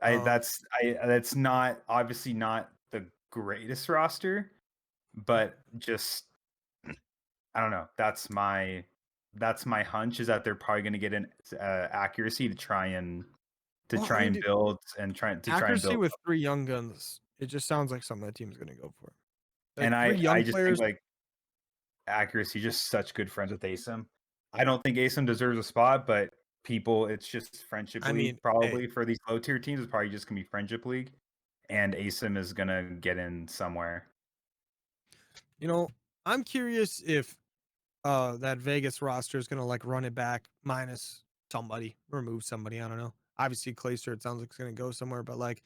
That's not obviously not the greatest roster, but just I don't know. That's my hunch is that they're probably going to get an accuracy to try and Well, I mean, dude, build and try and accuracy build. with 3 young guns, it just sounds like something that team's gonna go for. Like, And 3 I young just think players. like accuracy just such good friends with ASIM. I don't think ASIM deserves a spot, but people, it's just friendship I league mean, probably hey, for these low tier teams. It's probably just gonna be friendship league, and ASIM is gonna get in somewhere. you know, I'm curious if that Vegas roster is gonna like run it back minus somebody, remove somebody. I don't know. Obviously, Clayster, it sounds like it's gonna go somewhere, but like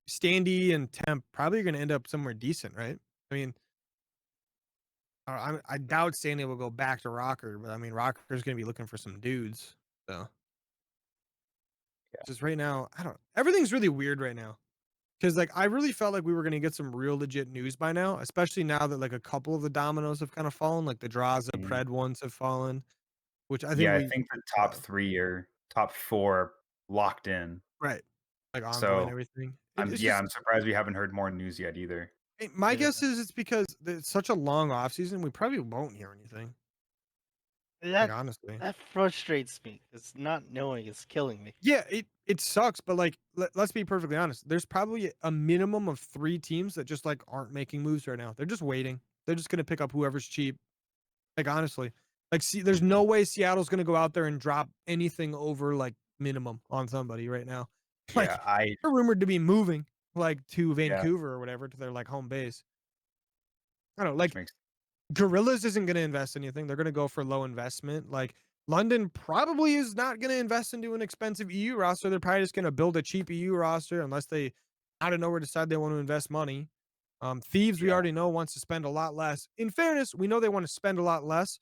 Standy and Temp probably are gonna end up somewhere decent, right? I mean, I doubt Standy will go back to Rocker, but I mean, Rocker's gonna be looking for some dudes. So Yeah. just right now, I don't. Everything's really weird right now. Because like I really felt like we were gonna get some real legit news by now, especially now that like a couple of the dominoes have kind of fallen, like the Draza Mhm. Pred ones have fallen, which I think Yeah, I we think the top uh, 3 or top 4 are locked in. right, like Envoy and So everything. It's yeah, just I'm surprised we haven't heard more news yet either. my Yeah. guess is it's because it's such a long off season. We probably won't hear anything. Like That honestly, that frustrates me. It's not knowing is killing me. yeah, it sucks, but like let's be perfectly honest. There's probably a minimum of 3 teams that just like aren't making moves right now. They're just waiting. They're just gonna pick up whoever's cheap. Like, honestly, like, see, there's no way Seattle's gonna go out there and drop anything over like minimum on somebody right now. Yeah, Like, they're rumored to be moving like to yeah, Vancouver or whatever to their like home base. I don't know, which like makes Gorillas isn't gonna invest anything. They're gonna go for low investment. Like London probably is not gonna invest into an expensive EU roster. They're probably just gonna build a cheap EU roster unless they out of nowhere decide they want to invest money. Thieves, we yeah, already know wants to spend a lot less. In fairness, we know they want to spend a lot less.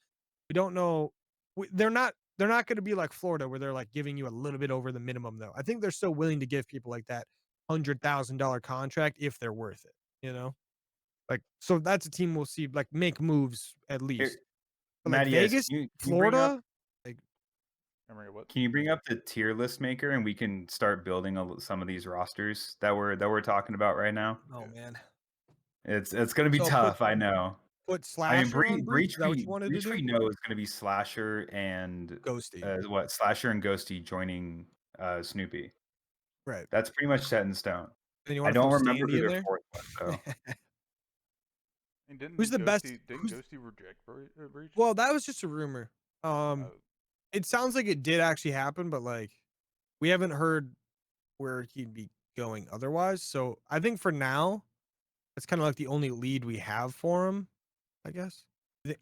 We don't know. They're not. They're not going to be like Florida, where they're like giving you a little bit over the minimum, though. I think they're still willing to give people like that $100,000 contract if they're worth it. You know, like so that's a team we'll see like make moves at Here, least. But like Maddie, yes, Vegas, can you bring up Florida, like What? the tier list maker and we can start building some of these rosters that we're talking about right now? oh Yeah. man. It's gonna be So tough, I know. put I mean, Slasher on Breach. Is that what you wanted to Breach do? we know is gonna be Slasher and Ghosty, Slasher and Ghosty joining Snoopy. right? That's pretty much set in stone. And you I want to throw don't remember Standy who in their there? fourth was though. And didn't Who's the best? Didn't Who's Ghosty reject Breach? well? That was just a rumor. Uh, It sounds like it did actually happen, but like we haven't heard where he'd be going otherwise. So I think for now, that's kind of like the only lead we have for him, I guess.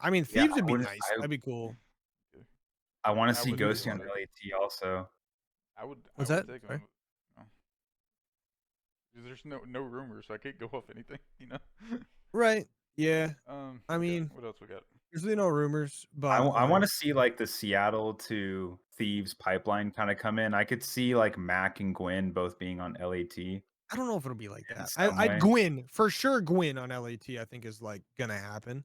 I mean, Yeah, Thieves would be nice. That'd be cool. I want to I see would Thieves Ghosty would on be- LAT also. I What's would that? take Sorry. him. Oh. 'Cause there's no rumors, so I can't go off anything. You know. Right. Yeah. I Okay, mean, what else we got? there's really no rumors, I but want like, to see like the Seattle to Thieves pipeline kind of come in. I could see like Mac and Gwyn both being on LAT in I don't know if it'll be like that. some I way. Gwyn for sure. Gwyn on LAT, I think is like gonna happen.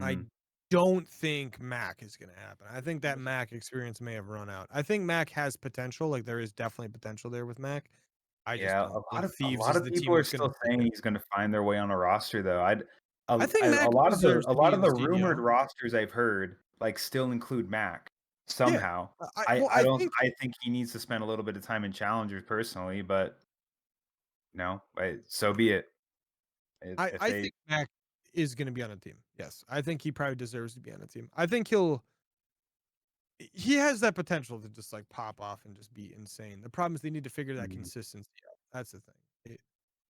I Hmm. don't think Mac is gonna happen. I think that Yes. Mac experience may have run out. I think Mac has potential. Like there is definitely potential there with Mac. I just Yeah, don't think a Thieves lot is of the people team are that's gonna still take saying it. he's going to find their way on a roster though. I think A Mac lot of deserves to be in the the rumored CDL. rosters I've heard like still include Mac Yeah. somehow. Well, I I don't think I think he needs to spend a little bit of time in challengers personally, but no, so be it. If I they think Mac is gonna be on a team. Yes. I think he probably deserves to be on a team. I think he has that potential to just like pop off and just be insane. The problem is they need to figure that Mhm. consistency out. That's the thing.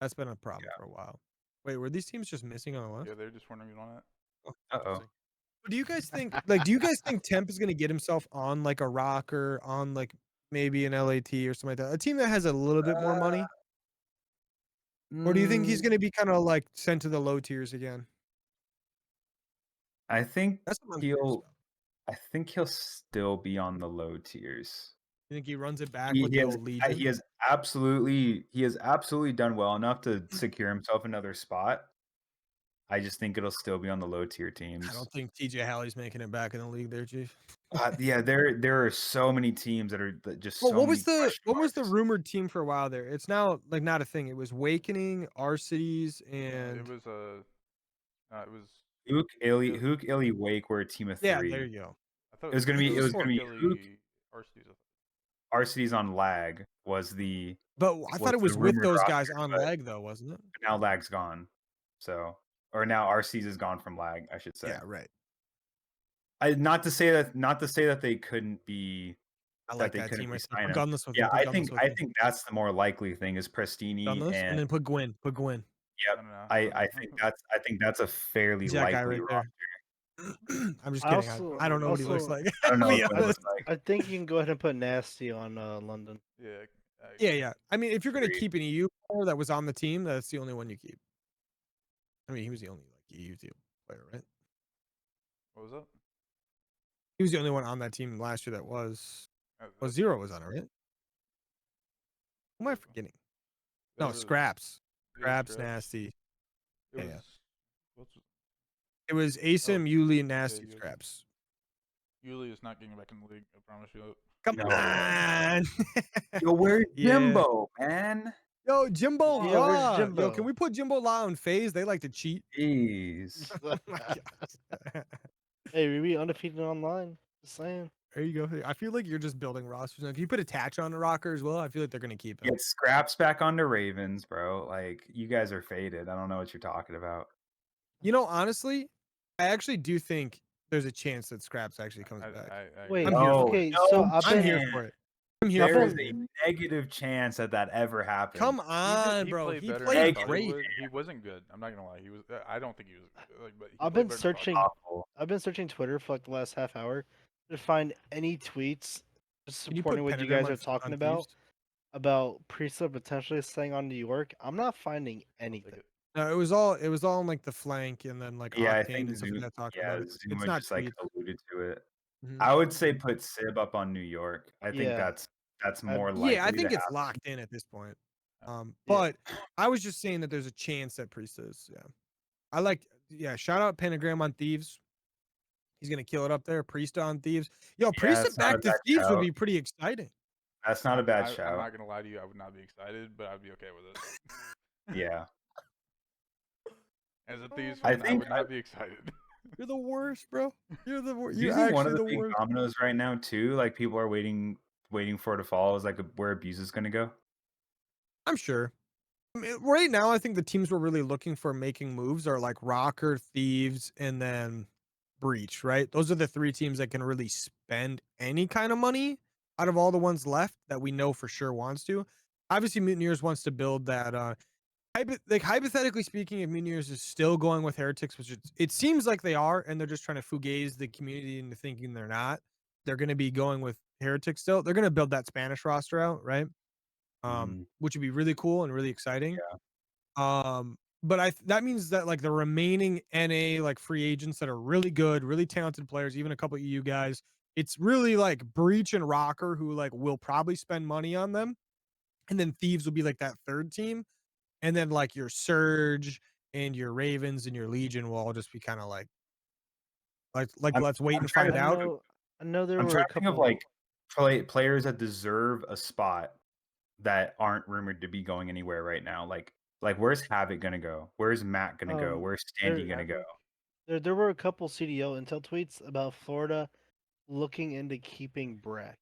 That's been a problem Yeah. for a while. Wait, were these teams just missing on the list? Yeah, they're just wondering on that. Oh, Uh-oh. interesting. But do you guys think do you guys think Temp is gonna get himself on like a rocker, on like maybe an LAT or something like that? A team that has a little bit more Uh, money? Or do you think he's mm, gonna be kinda like sent to the low tiers again? I think That's what I'm curious he'll about. I think he'll still be on the low tiers. You think he runs it back He, with he the has old Legion? he has absolutely done well enough to secure himself another spot. I just think it'll still be on the low tier teams. I don't think TJ Halley's making it back in the league there, Chief. Yeah, there are so many teams that are just Well, so what many was the question marks. rumored team for a while there? It's now like not a thing. It was Awakening, Our Cities, it and was it was. Hook, Illy, Wake were a team of yeah, 3. there you go. I thought It was gonna I be think it it was was gonna be Hook, Arceus. Arceus on lag was the But I thought it was with rumored those roster, guys on but leg though, wasn't it? now lag's gone. So or now Arceus is gone from lag, I should say. Yeah, right. Not to say that they couldn't be I that like they that couldn't team right there. re-sign Put him. Gunless with Yeah, him. Put Gunless with I him. think that's the more likely thing is Prestini Gunless, and and then put Gwyn. Put Gwyn. yep. I think that's a fairly That guy likely right roster. there. I'm just I kidding. also I don't know what he looks also like. I don't To know be what it honest. looks like. I think you can go ahead and put Nasty on London. Yeah. Yeah. I mean, if you're gonna Agreed. keep an EU player that was on the team, that's the only one you keep. I mean, he was the only like EU team player, right? What was that? He was the only one on that team last year that was. Well, That's- Zero was on it, right? Who am I forgetting? there No, was- Scraps. yeah, Scraps, Nasty. It Yeah, was. yeah. What's, It was Asim, Yuli, and Nasty, Yuli. Scraps. Yuli is not getting back in the league. I promise you that. Come No. on. Yo, where's Yeah. Jimbo, man? Yo, Jimbo Yeah, where's La. Yo, Jimbo? can we put Jimbo La on phase? They like to cheat. Jeez. Oh my gosh. Hey, we be undefeated online. Just saying. There you go. I feel like you're just building rosters. If you put Attach on the rocker as well, I feel like they're gonna keep him. Get Scraps back onto Ravens, bro. Like you guys are faded. I don't know what you're talking about. You know, honestly, I actually do think there's a chance that Scraps actually comes back. Wait, I'm here for okay, it. so I'm here for it. I'm here There for is it. a negative chance that ever happens. Come on, He bro. played He better played than I thought great. He, was. He wasn't good. I'm not gonna lie. He was. I don't think he was like. But he I've played been better than I thought. searching. Awful. I've been searching Twitter for like the last half hour to find any tweets just Can you put supporting what you Pentagram guys are on talking Thieves? about Priesthood potentially staying on New York. I'm not finding I'll take anything. it. No, it was all on like the flank and then like Yeah, I Octane think and stuff like that talking yeah, about it. It's Zuma not just like tweets. alluded to it. Mhm. I would say put Sib up on New York. I think Yeah. that's more likely. Yeah, I think to it's happen. locked in at this point. Yeah. But I was just saying that there's a chance that Priest is. Yeah. Shout out Pentagram on Thieves. He's gonna kill it up there. Priest on Thieves. Yo, Priest that's not back a to bad Thieves would shout. be pretty exciting. That's not a bad I'm shout. not gonna lie to you. I would not be excited, but I'd be okay with it. Yeah. As a Thieves I fan, I think would not be excited. You're the worst, bro. You're the worst. Do you You're think one of actually the the big worst. dominoes right now too? Like people are waiting for it to fall. Is like where Abuse is going to go? I'm sure. I mean, right now, I think the teams we're really looking for making moves are like Rocker, Thieves, and then Breach, right? Those are the three teams that can really spend any kind of money out of all the ones left that we know for sure wants to. Obviously, Mutineers wants to build that. Hypothetically speaking, if Mutineers is still going with Heretics, which it seems like they are, and they're just trying to fugaze the community into thinking they're not, they're going to be going with Heretics still. They're going to build that Spanish roster out, right? Which would be really cool and really exciting. But that means that like the remaining NA like free agents that are really good, really talented players, even a couple EU guys, it's really like Breach and Rocker who like will probably spend money on them, and then Thieves will be like that third team, and then like your Surge and your Ravens and your Legion will all just be kind of like let's wait and find out. I know there I'm were trying a to think of couple. like players that deserve a spot that aren't rumored to be going anywhere right now. Like where's Havoc gonna go? Where's Matt gonna go? Where's Standy gonna go? There were a couple CDO intel tweets about Florida looking into keeping Brack.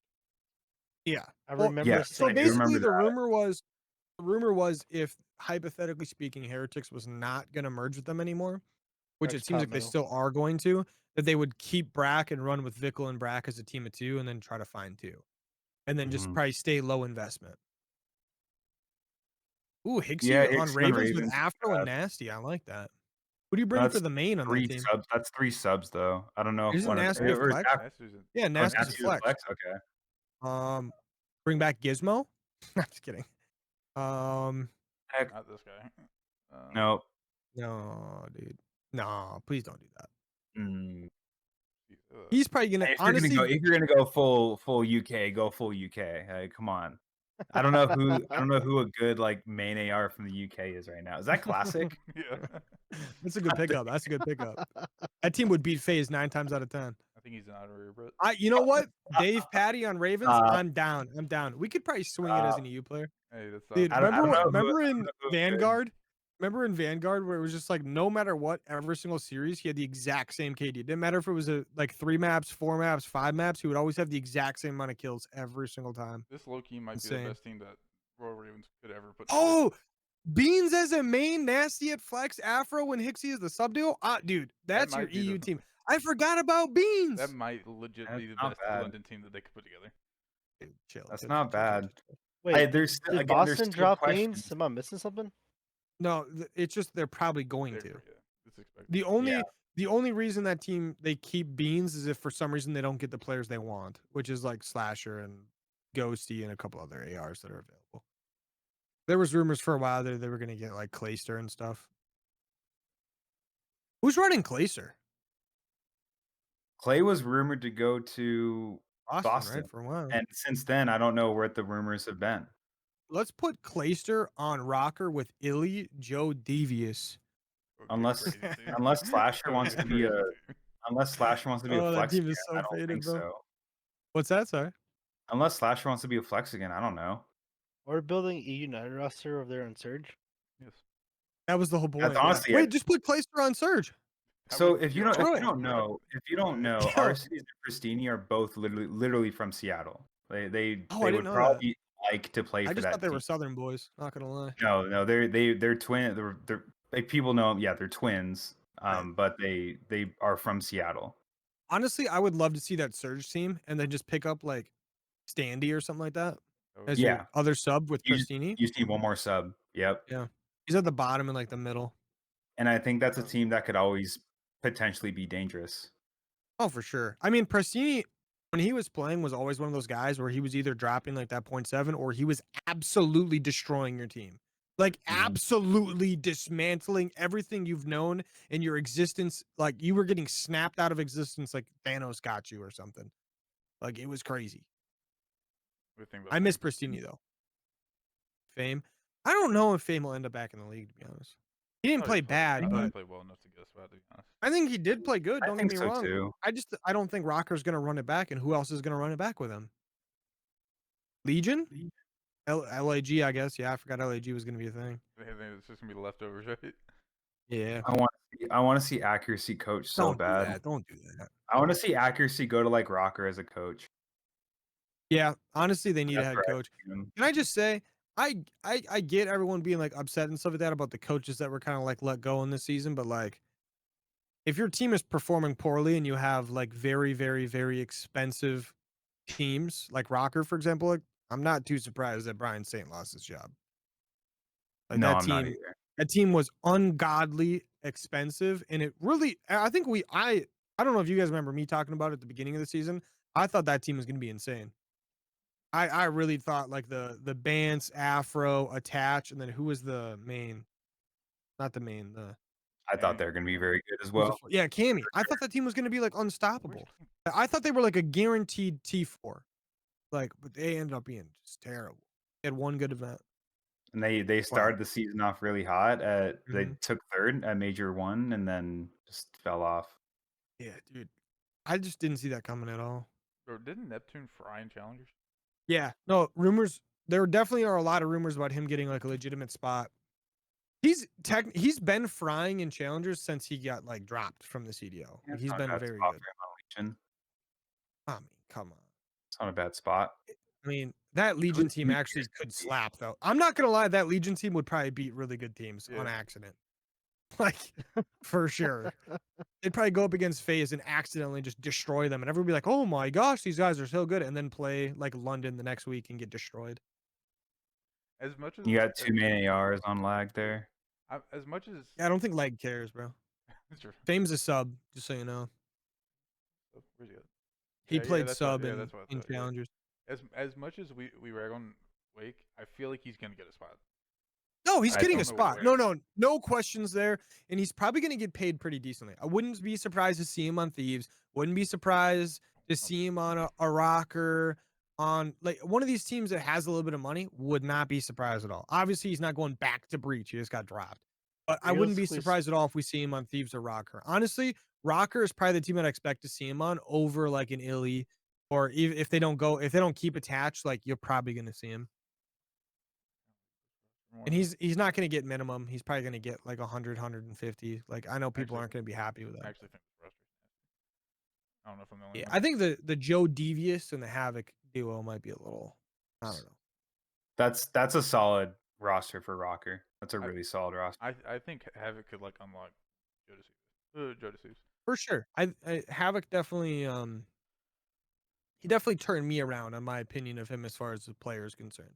Yeah, I remember. yes, So I do basically, remember the rumor was if hypothetically speaking, Heretics was not going to merge with them anymore, which it seems like they still are going to, that they would keep Brack and run with Vickle and Brack as a team of two, and then try to find two, and then just probably stay low investment. Ooh, Hixie on Ravens with Afro and Nasty. I like that. Who do you bring for the main on that team? Subs. That's 3 subs though. I don't know if Isn't one of Nasty a flex? Yeah, Nasty's a flex. Okay. Bring back Gizmo. I'm just kidding. Not this guy. No. No, dude. No, please don't do that. He's probably gonna honestly. If you're gonna go full UK, go full UK. Come on. I don't know who a good like main AR from the UK is right now. Is that classic? Yeah. That's a good pickup. That's a good pickup. That team would beat FaZe 9 times out of 10. I think he's an honorary Brit. You know what? Dave Patty on Ravens. Uh, I'm down. I'm down. We could probably swing it as an EU player. Hey, that's Dude, not. I don't know remember I in don't know who good. Vanguard? Remember in Vanguard where it was just like no matter what, every single series he had the exact same KD. It didn't matter if it was like 3 maps, 4 maps, 5 maps. He would always have the exact same amount of kills every single time. This low key might be Insane. the best team that Royal Ravens could ever put. together. Oh, Beans as a main, Nasty at flex, Afro when Hixie is the sub duo. Dude, that's your might be the- EU team. I forgot about Beans. That might legit be the That's not best bad. London team that they could put together. Dude, chill. That's chill, not chill, chill, bad. chill, chill. Wait, There's did again, there's Boston still drop questions. Beans? Am I missing something? No, it's just they're probably going to. Yeah, it's expected. The only reason that team they keep Beans is if for some reason they don't get the players they want, which is like Slasher and Ghosty and a couple other ARs that are available. There was rumors for a while that they were going to get like Clayster and stuff. Who's running Clayster? Clay was rumored to go to Boston, right, for a while. and since then, I don't know what the rumors have been. Let's put Clayster on rocker with Illy, Joe Devious. That would get Unless crazy, dude. unless Slasher That would wants get to be a crazy, dude. unless Slasher wants to be Oh, a that flex team again, is so I don't faded, think bro. so. What's that? Sorry. Unless Slasher wants to be a flex again, I don't know. We're building a United roster over there on Surge. Yes. That was the whole point. That's honestly Wait, it. just put Clayster on Surge. That So would if you kill don't Screw if it. you don't know, Yo. RCs and Pristini are both literally from Seattle. They Oh, I they didn't would know probably like to play I for just that thought they team. were Southern boys. Not gonna lie. No, they're twin. They're like people know them. Yeah, they're twins. Right. But they are from Seattle. Honestly, I would love to see that Surge team and then just pick up like Standy or something like that That would as be- your Yeah. other sub with You just, Pristini. you just need one more sub. Yep. Yeah, he's at the bottom and like the middle. And I think that's a team that could always potentially be dangerous. Oh, for sure. I mean, Pristini, when he was playing, was always one of those guys where he was either dropping like that 0.7 or he was absolutely destroying your team. Like absolutely dismantling everything you've known in your existence. Like you were getting snapped out of existence like Thanos got you or something. Like it was crazy. what do you think about I miss Fame? Pristini though. Fame. I don't know if Fame will end up back in the league, to be honest. He didn't Oh, play he played- bad, I thought he but played well enough to get a spot, to be honest. I think he did play good. I Don't think get me so wrong. too. I don't think Rocker's gonna run it back, and who else is gonna run it back with him? Legion? LAG, I guess. Yeah, I forgot LAG was gonna be a thing. I think it's just gonna be the leftovers, right? Yeah. I want to see accuracy coach so Don't bad. do that. Don't do that. I want to see accuracy go to like Rocker as a coach. Yeah, honestly, they need a That's head where I coach. see him. Can I just say, I get everyone being like upset and stuff like that about the coaches that were kind of like let go in this season, but like if your team is performing poorly and you have like very, very, very expensive teams, like Rocker, for example, like I'm not too surprised that Brian Saint lost his job. Like No, that I'm not team, either. that team was ungodly expensive, and it really, I think I don't know if you guys remember me talking about it at the beginning of the season. I thought that team was going to be insane. I really thought like the Bance, Afro, Attach, and then who was the main? Not the main. The I thought they were going to be very good as who's the well. yeah, Cammy. I thought that team was going to be like unstoppable. I thought they were like a guaranteed T4. Like, but they ended up being just terrible. They had one good event. And they started the season off really hot. They Mhm. took third at Major 1 and then just fell off. Yeah, dude. I just didn't see that coming at all. Bro, didn't Neptune fry in challengers? Yeah, no rumors. There definitely are a lot of rumors about him getting like a legitimate spot. He's been frying in challengers since he got like dropped from the CDO. Like, he's It's not a been bad very spot good. for him on Legion. I mean, come on. It's not a bad spot. I mean, that Legion team Legion actually is could good. slap though. I'm not gonna lie, that Legion team would probably beat really good teams on Yeah. accident. Like for sure. They'd probably go up against FaZe and accidentally just destroy them, and everyone would be like, "Oh my gosh, these guys are so good," and then play like London the next week and get destroyed. As much as You got two main ARs on lag there. as much as Yeah, I don't think Leg cares, bro. Sure. Fame's a sub, just so you know. Oh, where's he at? He Yeah, played that's sub what, yeah, in, that's what I in thought, yeah. challengers. As much as we rag on Wake, I feel like he's gonna get a spot. No, he's I getting a don't know spot. where. No questions there, and he's probably going to get paid pretty decently. I wouldn't be surprised to see him on Thieves. Wouldn't be surprised to see him on a rocker on like one of these teams that has a little bit of money. Would not be surprised at all. Obviously, he's not going back to Breach. He just got dropped. But I wouldn't be Realistically surprised at all if we see him on Thieves or Rocker. Honestly, Rocker is probably the team that I expect to see him on over like an Illy, or if they don't keep attached, like you're probably going to see him. And he's not going to get minimum. He's probably going to get like 100, 150. Like I know people aren't going to be happy with I that. actually think the roster's nasty. I don't know if I'm the only Yeah, one. I think the Joe Devious and the Havoc duo might be a little. I don't know. That's a solid roster for Rocker. That's a really solid roster. I think Havoc could like unlock Jodeci's. For sure. I Havoc definitely he definitely turned me around on my opinion of him as far as the player is concerned.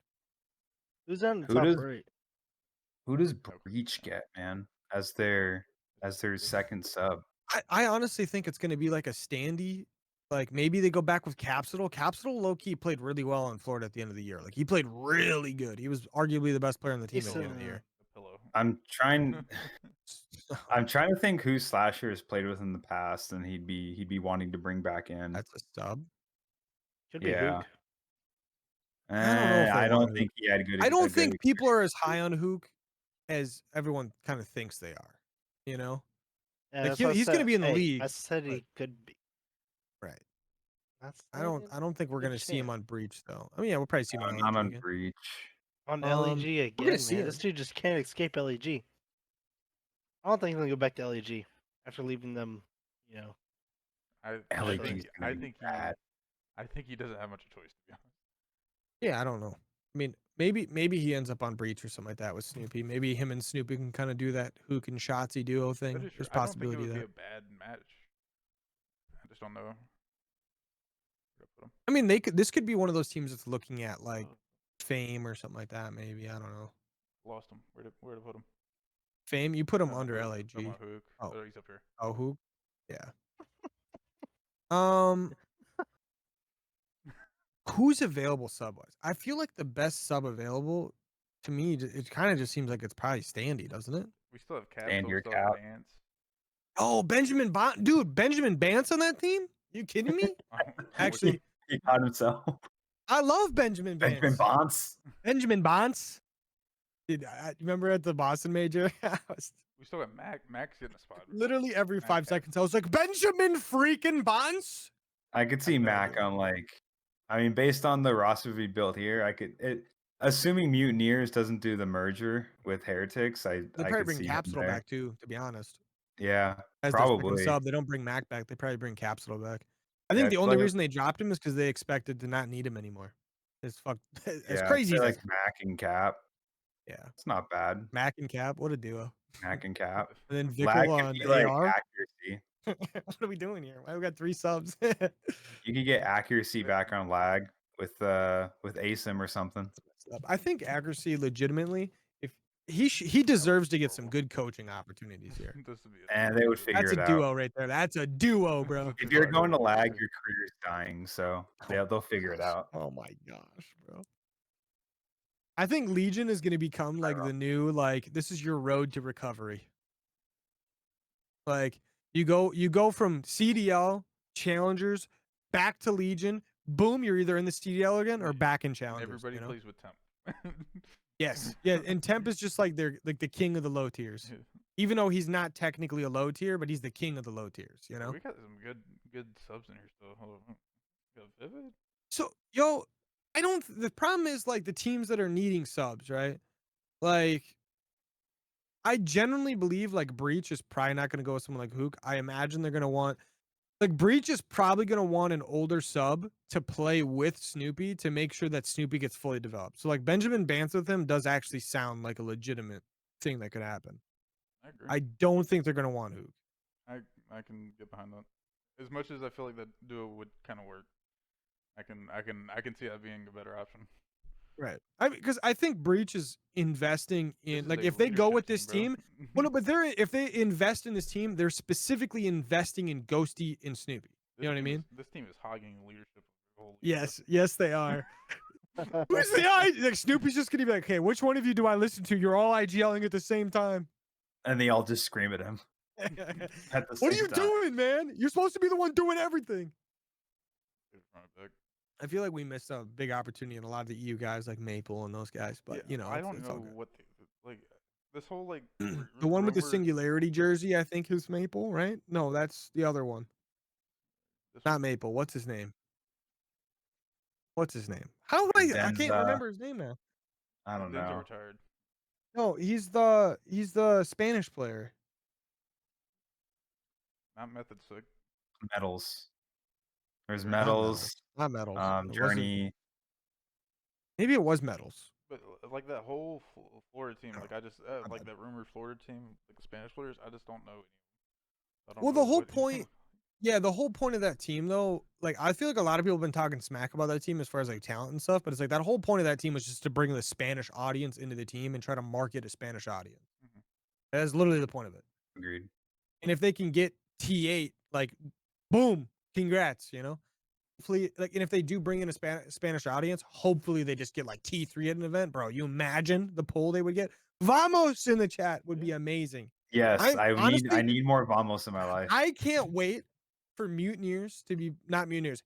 Who's on the Who top does- right? Who does Breach get, man, as their second sub? I honestly think it's going to be like a standy. Like maybe they go back with Capsule. Capsule low key played really well in Florida at the end of the year. Like he played really good. He was arguably the best player on the team at the end of the year. The pillow. I'm trying to think who Slasher has played with in the past, and he'd be wanting to bring back in. That's a sub. Could be Yeah. Hook. I don't know if they I want don't think he had a good. I a don't good think people are as high on Hook as everyone kind of thinks they are. You know, Yeah, like that's what I he's going to said. be in the Hey, league. I said he but- could be. Right. That's I don't think we're good going to see him chance. on Breach though. I mean, yeah, we'll probably see him on I'm LEG on again. Breach. On we're LEG gonna again, see man. This him. dude just can't escape LEG. I don't think he's gonna go back to LEG after leaving them. You know, LEG think- is gonna be bad. I think he doesn't have much choice to be honest. Yeah, I don't know. I mean, maybe he ends up on Breach or something like that with Snoopy. Maybe him and Snoopy can kind of do that Hook and Shotsy duo thing. That is true. There's I don't think it possibility would of be that. a bad match. I just don't know. Where to put him. I mean, this could be one of those teams that's looking at like Fame or something like that. Maybe I don't know. Lost him. Where to put him? Fame, you put him Oh, under Hook. LAG. I'm on Hook. Oh. Oh, he's up here. Oh, Hook. Yeah. Who's available sub wise? I feel like the best sub available to me, it kind of just seems like it's probably Standy, doesn't it? We still have Cap. And We your still have Cap. Vance. Oh, Benjamin dude, Benjamin Bance on that team? You kidding me? Actually, He caught himself. I love Benjamin Bance. Benjamin Bonds. Benjamin Bonds. Dude, remember at the Boston Major? We still got Mac. Mac's getting a spot. Literally every Mac 5 has- seconds, I was like, Benjamin freaking Bonds? I could see no Mac idea. on I mean, based on the roster we built here, assuming Mutineers doesn't do the merger with Heretics, They I probably could bring see him Capsule there. back too, to be honest. Yeah, As their second probably. sub, they don't bring Mac back. They probably bring Capsule back. I Yeah, think I the feel only like- reason they dropped him is because they expected to not need him anymore. It's fuck. As Yeah, crazy I'd as say that- like Mac and Cap. Yeah, It's not bad. Mac and Cap, what a duo. Mac and Cap. And then Lag Vickle could on be like AR. accuracy. What are we doing here? Why we got 3 subs? You could get accuracy back on lag with ASIM or something. I think accuracy legitimately, if he deserves to get some good coaching opportunities here. This would be a And they would figure That's it a out. duo right there. That's a duo, bro. If you're going to lag, your career's dying. So they'll figure it out. Oh my gosh, bro. I think Legion is going to become like the new this is your road to recovery. Like you go from CDL challengers back to Legion. Boom, you're either in the CDL again or back in challengers. Everybody you know? plays with Temp. Yes, yeah, and Temp is just like they're like the king of the low tiers. Even though he's not technically a low tier, but he's the king of the low tiers. You know. We got some good subs in here still. Hold on. We got Vivid. So I don't. The problem is like the teams that are needing subs, right? Like, I genuinely believe like Breach is probably not going to go with someone like Hook. I imagine they're going to want Breach is probably going to want an older sub to play with Snoopy to make sure that Snoopy gets fully developed. So like Benjamin Bance with him does actually sound like a legitimate thing that could happen. I agree. I don't think they're going to want Hook. I can get behind that. As much as I feel like that duo would kind of work, I can see that being a better option. Right. Because I think Breach is investing This in is like a if they go leadership with this bro. team. Well, no, but if they invest in this team, they're specifically investing in Ghosty and Snoopy. You know what I mean? This team is hogging leadership. Yes, they are. Who's the I? Like Snoopy's just gonna be like, "Hey, which one of you do I listen to? You're all IGLing at the same time." And they all just scream at him at the What are same you time. doing, man? You're supposed to be the one doing everything. Good run it back. I feel like we missed a big opportunity in a lot of the EU guys like Maple and those guys, but Yeah, you know, I it's, don't it's know all good. what like this whole like The one with the rumor. singularity jersey, I think, is Maple, right? No, that's the other one. This Not one, Maple. What's his name? What's his name? How am I can't Denza. remember his name now. I don't Denza know. retired. No, he's the Spanish player. Not Method Sick. Medals. There's Not Not medals. Metals. Not Metals. It wasn't. Journey. Maybe it was Metals. But like that whole Florida team, Oh, like I just my like bad. that rumored Florida team, like the Spanish players, I just don't know anyone. I don't Well, know the whole what- point, yeah, the whole point of that team, though, like I feel like a lot of people have been talking smack about that team as far as like talent and stuff, but it's like that whole point of that team was just to bring the Spanish audience into the team and try to market a Spanish audience. Mhm. That's literally the point of it. Agreed. And if they can get T8, like, boom, congrats, you know. Hopefully, like, and if they do bring in a Spanish audience, hopefully they just get like T3 at an event, bro. You imagine the pull they would get. Vamos in the chat would be amazing. Yes, I honestly, need more Vamos in my life. I can't wait for Mutineers to be not Mutineers,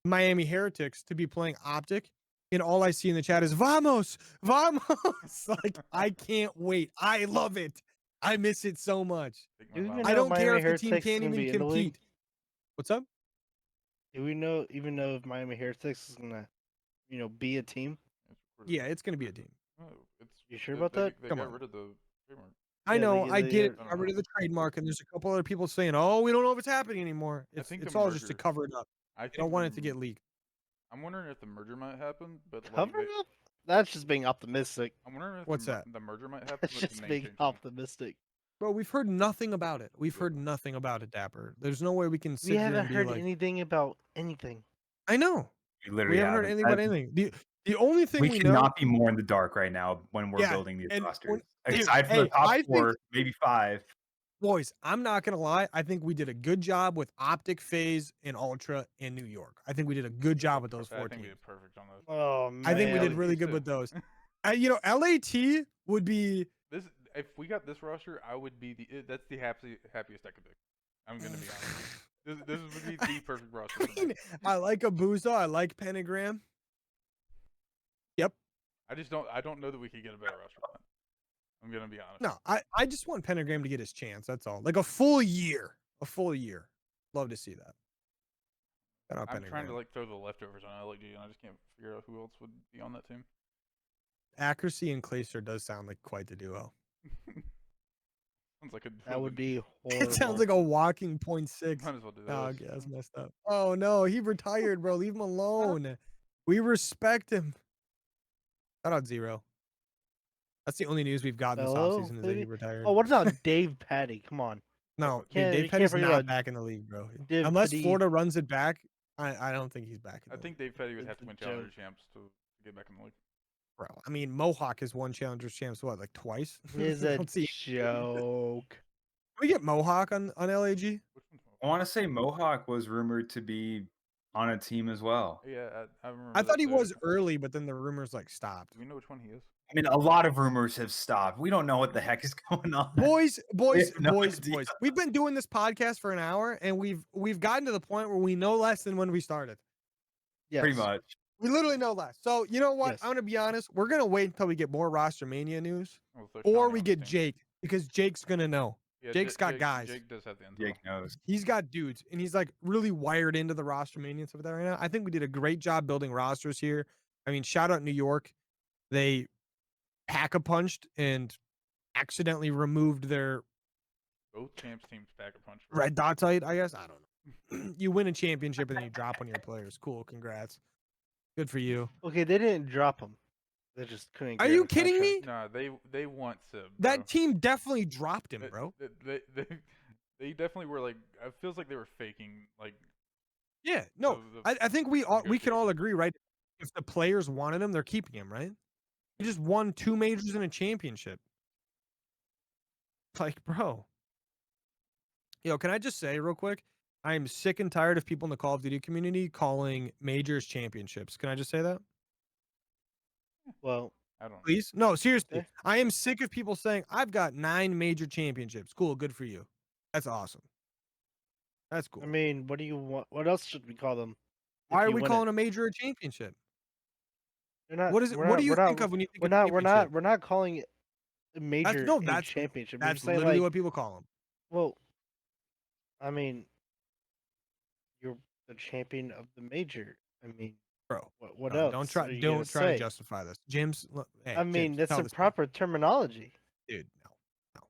Miami Heretics to be playing Optic, and all I see in the chat is Vamos, Vamos. Like I can't wait. I love it. I miss it so much. Take Do we my even Vamos. I know don't care Miami if the team Heretics is can't gonna even be in the league? compete. What's up? Do we even know if Miami Heretics is gonna, be a team? It's recorded. Yeah, it's gonna be a team. Oh, it's You sure they- about they, that? They Come got on. rid of the trademark. I Yeah, know, I get it. I don't Got rid know. of the trademark, and there's a couple other people saying, "Oh, we don't know if it's happening anymore." I It's think it's the all just to merger- cover it up. I They think don't want the it to get leaked. I'm wondering if the merger might happen, but like Cover it up? That's just being optimistic. I'm wondering if What's the, that? the merger might happen, That's but the just name being change won't. optimistic. Bro, we've heard nothing about it. We've Yeah. heard nothing about it, Dapper. There's no way we can sit We here haven't and be heard like, anything about anything. I know. We We literally haven't heard anything about anything. The only thing We we know, cannot be more in the dark right now when we're Yeah, building these and rosters. when- dude, Aside from hey, the top I think- 4, maybe 5. boys, I'm not gonna lie. I think we did a good job with Optic, Phase, and Ultra in New York. I think we did a good job with those I 4 think we teams. did perfect on those. Oh man. I think we did LAT really good too. with those. LAT would be This if we got this roster, I would be that's the happiest I could be. I'm gonna be honest. This would be the perfect roster. I For mean, me. I like Abuza. I like Pentagram. Yep. I don't know that we could get a better roster than that. I'm gonna be honest. No, I just want Pentagram to get his chance. That's all. Like a full year. A full year. Love to see that. Shout out I'm trying to Pentagram. like throw the leftovers on LAG, and I just can't figure out who else would be on that team. Accuracy and Clayster does sound like quite the duo. Sounds like a That would be It horrible. sounds like a walking .6. Might as well do that. Oh, okay, that's messed up. Oh no, he retired, bro. Leave him alone. We respect him. Shout out Zero. That's the only news we've got this Hello, offseason is that he baby? retired. Oh, what about Dave Patty? Come on. No, dude, Can't- Dave you can't Petty's forget not about back in the league, bro. Div Unless Petty. Florida runs it back, I don't think he's back in I the think league. Dave Petty would It's have to a win Challenger joke. champs to get back in the league. Bro, I mean, Mohawk has won Challengers champs, what, like twice? It is I a don't see- joke. Can we get Mohawk on LAG? Which one's I want to say Mohawk was rumored to be on a team as well. Yeah, I remember. I thought that he too. was early, but then the rumors like stopped. Do we know which one he is? I mean, a lot of rumors have stopped. We don't know what the heck is going on. Boys, have no boys. idea. We've been doing this podcast for an hour, and we've gotten to the point where we know less than when we started. Yes. Pretty much. We literally know less. So you know what? Yes. I'm gonna be honest. We're gonna wait until we get more Rostermania news, Oh, so or Shawnee we on get the team. Jake because Jake's gonna know. Yeah, Jake's got guys. Jake does have the intel. Jake knows. He's got dudes, and he's like really wired into the Rostermania and stuff like that right now. I think we did a great job building rosters here. I mean, shout out New York. They pack-a-punched and accidentally removed their Both champs teams pack a punch. red dot tight, I guess. I don't know. You win a championship and then you drop one of your players. Cool, congrats. Good for you. Okay, they didn't drop him. They just couldn't. Are get you a kidding me? contract. Nah, they want Sib. Bro. That team definitely dropped him, They- bro. They definitely were like. It feels like they were faking. Like Yeah, no. the I think we can all negotiations. agree, right? If the players wanted him, they're keeping him, right? He just won 2 majors and a championship. Like, bro. Yo, can I just say real quick? I am sick and tired of people in the Call of Duty community calling majors championships. Can I just say that? Well, I don't know. Please? No, seriously. Okay. I am sick of people saying, I've got 9 major championships. Cool, good for you. That's awesome. That's cool. I mean, what do you want? What else should we call them? Why If are you we win calling it? a major a championship? They're not. What is it? We're What not. do you We're not. think of when you think We're of not. championship? We're not calling it a That's major no, a championship. We're that's just saying literally like, what people call them. well, I mean, you're the champion of the major. I mean, Bro. what No, else are you gonna don't try to say? justify this. Jim's hey, I mean, Jims, that's tell a this man. proper terminology. Dude, no. No.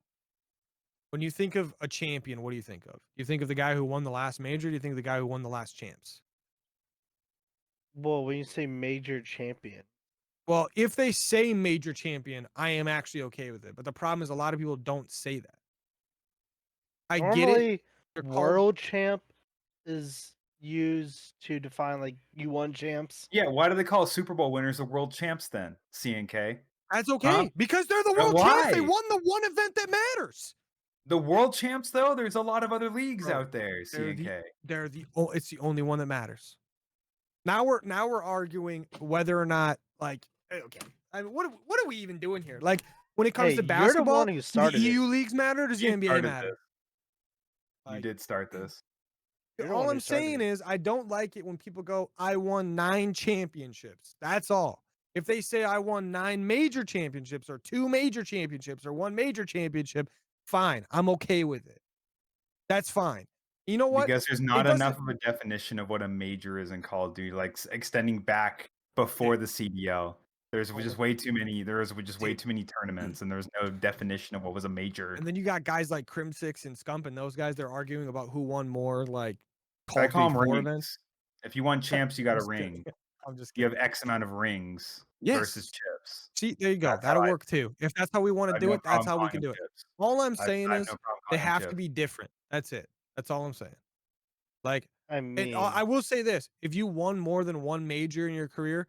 When you think of a champion, what do you think of? You think of the guy who won the last major, or do you think of the guy who won the last champs? Well, when you say major champion, Well, if they say major champion, I am actually okay with it. But the problem is a lot of people don't say that. I get it. normally They're called world champ is used to define like you won champs. Yeah, why do they call Super Bowl winners the world champs then? CNK. That's okay because they're the But world champs. They why? won the one event that matters. The world champs, though, there's a lot of other leagues Bro, out there. CNK. It's the only one that matters. Now we're arguing whether or not like okay. I mean, what are we even doing here? Like when it comes Hey, to you're the basketball, one who do the started it. EU leagues matter? Does the You NBA started matter? this. You Like, did start this. You're the all one I'm who started saying it. is I don't like it when people go, I won 9 championships. That's all. If they say I won 9 major championships or 2 major championships or 1 major championship, fine. I'm okay with it. That's fine. You know what? Because there's It not doesn't enough of a definition of what a major is in Call of Duty, like extending back before the CDL. There's just way too many. There was just way too many tournaments, and there's no definition of what was a major. And then you got guys like Crim6 and Scump and those guys. They're arguing about who won more like Call I of call Duty them 4 rings. events. If you won champs, you got I'm a just kidding. ring. I'm just You kidding. have X amount of rings versus Yes. chips. See, there you go. That's how That'll I work too. If that's how we want I to have do no it, that's problem how we calling can them do it. chips. All I'm I saying have is no problem they calling them have to chips. be different. That's it. That's all I'm saying. Like, I mean, I will say this: if you won more than 1 major in your career,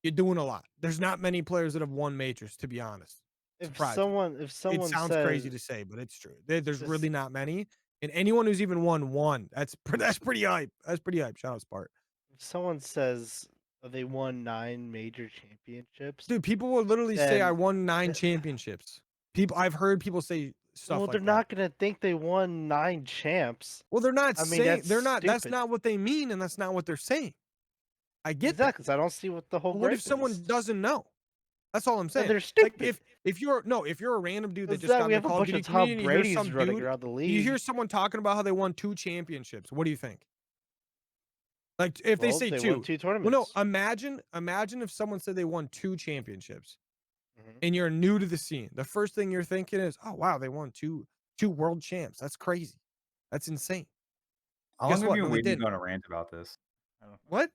you're doing a lot. There's not many players that have won majors, to be honest. if Surprising. someone It sounds says crazy to say, but it's true. There's this- really not many, and anyone who's even won one, that's pretty hype. That's pretty hype. Shout out Spart. if someone says they won 9 major championships, Dude, people will literally say I Then won 9 th- championships. I've heard people say stuff well, like they're that. not gonna think they won 9 champs. Well, they're not I mean, saying that's they're not. That's stupid. not what they mean, and that's not what they're saying. I get that. Exactly. 'Cause I don't see what the whole. But what if gripe someone is. doesn't know? That's all I'm saying. they're Like stupid. if you're a random dude that Is just got that in we the have a Call of bunch Duty of Tom community, and you hear Brady's some running dude, around the you hear league. someone talking about how they won 2 championships. What do you think? Like if they Well, say they 2. won 2 Well, tournaments. no. Imagine if someone said they won 2 championships, Mhm. and you're new to the scene. The first thing you're thinking is, "Oh wow, they won two world champs. That's crazy. That's insane." How Guess long have what? you No, been they waiting to didn't. go on a rant about this? I don't know. What?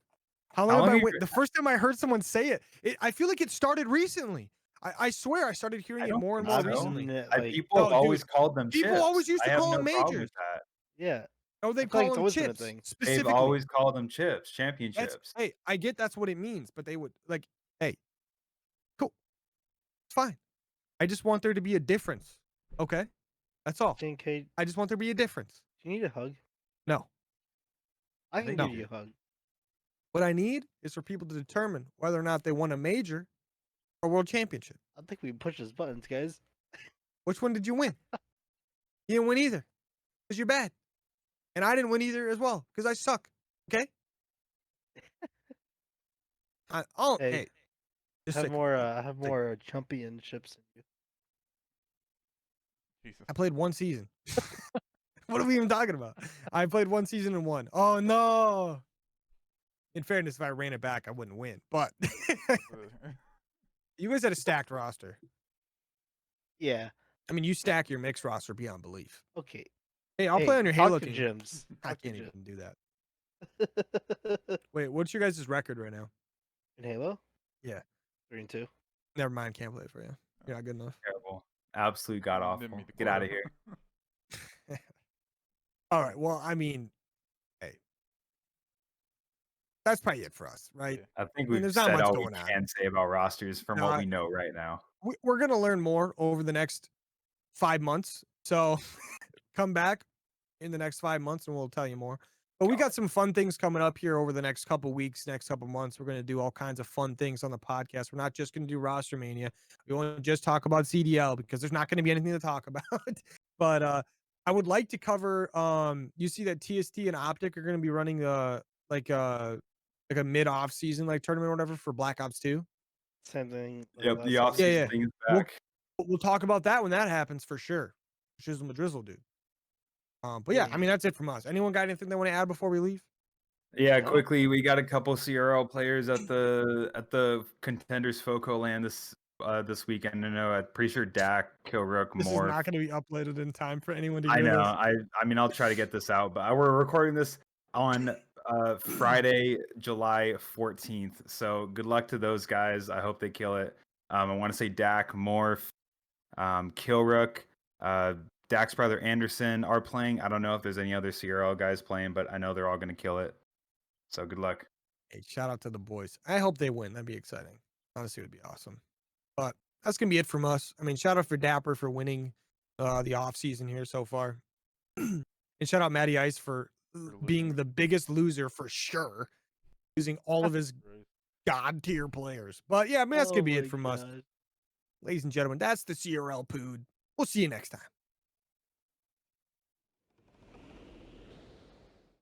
How How long have long I have you wait? The first time I heard someone say it, I feel like it started recently. I swear I started hearing I it don't more and think more so. recently. People have No, always dude, called them people chips. always used to I have call no them problem majors. with that. Yeah. Oh, they I feel call like it's them always been a chips thing. They've specifically. always called them chips, That's championships. hey, I get that's what it means, but they would like, hey, cool, it's fine. I just want there to be a difference. Okay, that's all. JK, I just want there to be a difference. do you need a hug? No, I can No. give you a hug. what I need is for people to determine whether or not they won a major or world championship. I think we can push those buttons, guys. Which one did you win? You didn't win either because you're bad, and I didn't win either as well because I suck. Okay. Hey, Hey, I just have sick. more. I have more championships than you. Jesus. I played 1 season. What are we even talking about? I played 1 season and won. Oh no. In fairness, if I ran it back, I wouldn't win. But you guys had a stacked roster. Yeah. I mean, you stack your mixed roster beyond belief. Okay. Hey, I'll Hey, play on your talk Halo to team. gyms. I Talk to can't gyms. even do that. Wait, what's your guys' record right now? In Halo? Yeah. 3-2. Never mind, can't play it for you. You're not good enough. Terrible. Absolute god awful. Didn't meet the Get out of quota. here. All right. Well, I mean, hey, that's probably it for us, right? Yeah. I think mean, we've there's not said much all we going on. can say about rosters from No, what we know right now. We're going to learn more over the next 5 months. So come back in the next 5 months and we'll tell you more. But we got some fun things coming up here over the next couple weeks, next couple months. We're going to do all kinds of fun things on the podcast. We're not just going to do Rostermania. We won't just talk about CDL because there's not going to be anything to talk about. But I would like to cover. You see that TST and Optic are going to be running like a mid-off season like tournament or whatever for Black Ops 2. Same thing. Like Yep, last the season. off-season Yeah. thing is We'll- back. We'll talk about that when that happens for sure. Shizzle Madrizzle, dude. But yeah, I mean that's it from us. Anyone got anything they want to add before we leave? Yeah, No. quickly, we got a couple CRL players at the contenders FOCO land this weekend. I know, I'm pretty sure Dak, Kilrook, This is Morph. not going to be uploaded in time for anyone to I hear know. this. I mean, I'll try to get this out, but we're recording this on Friday, July 14th. So good luck to those guys. I hope they kill it. I want to say Dak, Morph, Kilrook, Dak's brother Anderson are playing. I don't know if there's any other CRL guys playing, but I know they're all going to kill it. So good luck. Hey, shout out to the boys. I hope they win. That'd be exciting. Honestly, it would be awesome. But that's gonna be it from us. I mean, shout out for Dapper for winning the off season here so far, and shout out Matty Ice for being losing. the biggest loser for sure, using all of his Right. god tier players. But yeah, I mean that's gonna be Oh it my from us, God. ladies and gentlemen. That's the CRL Pood. We'll see you next time.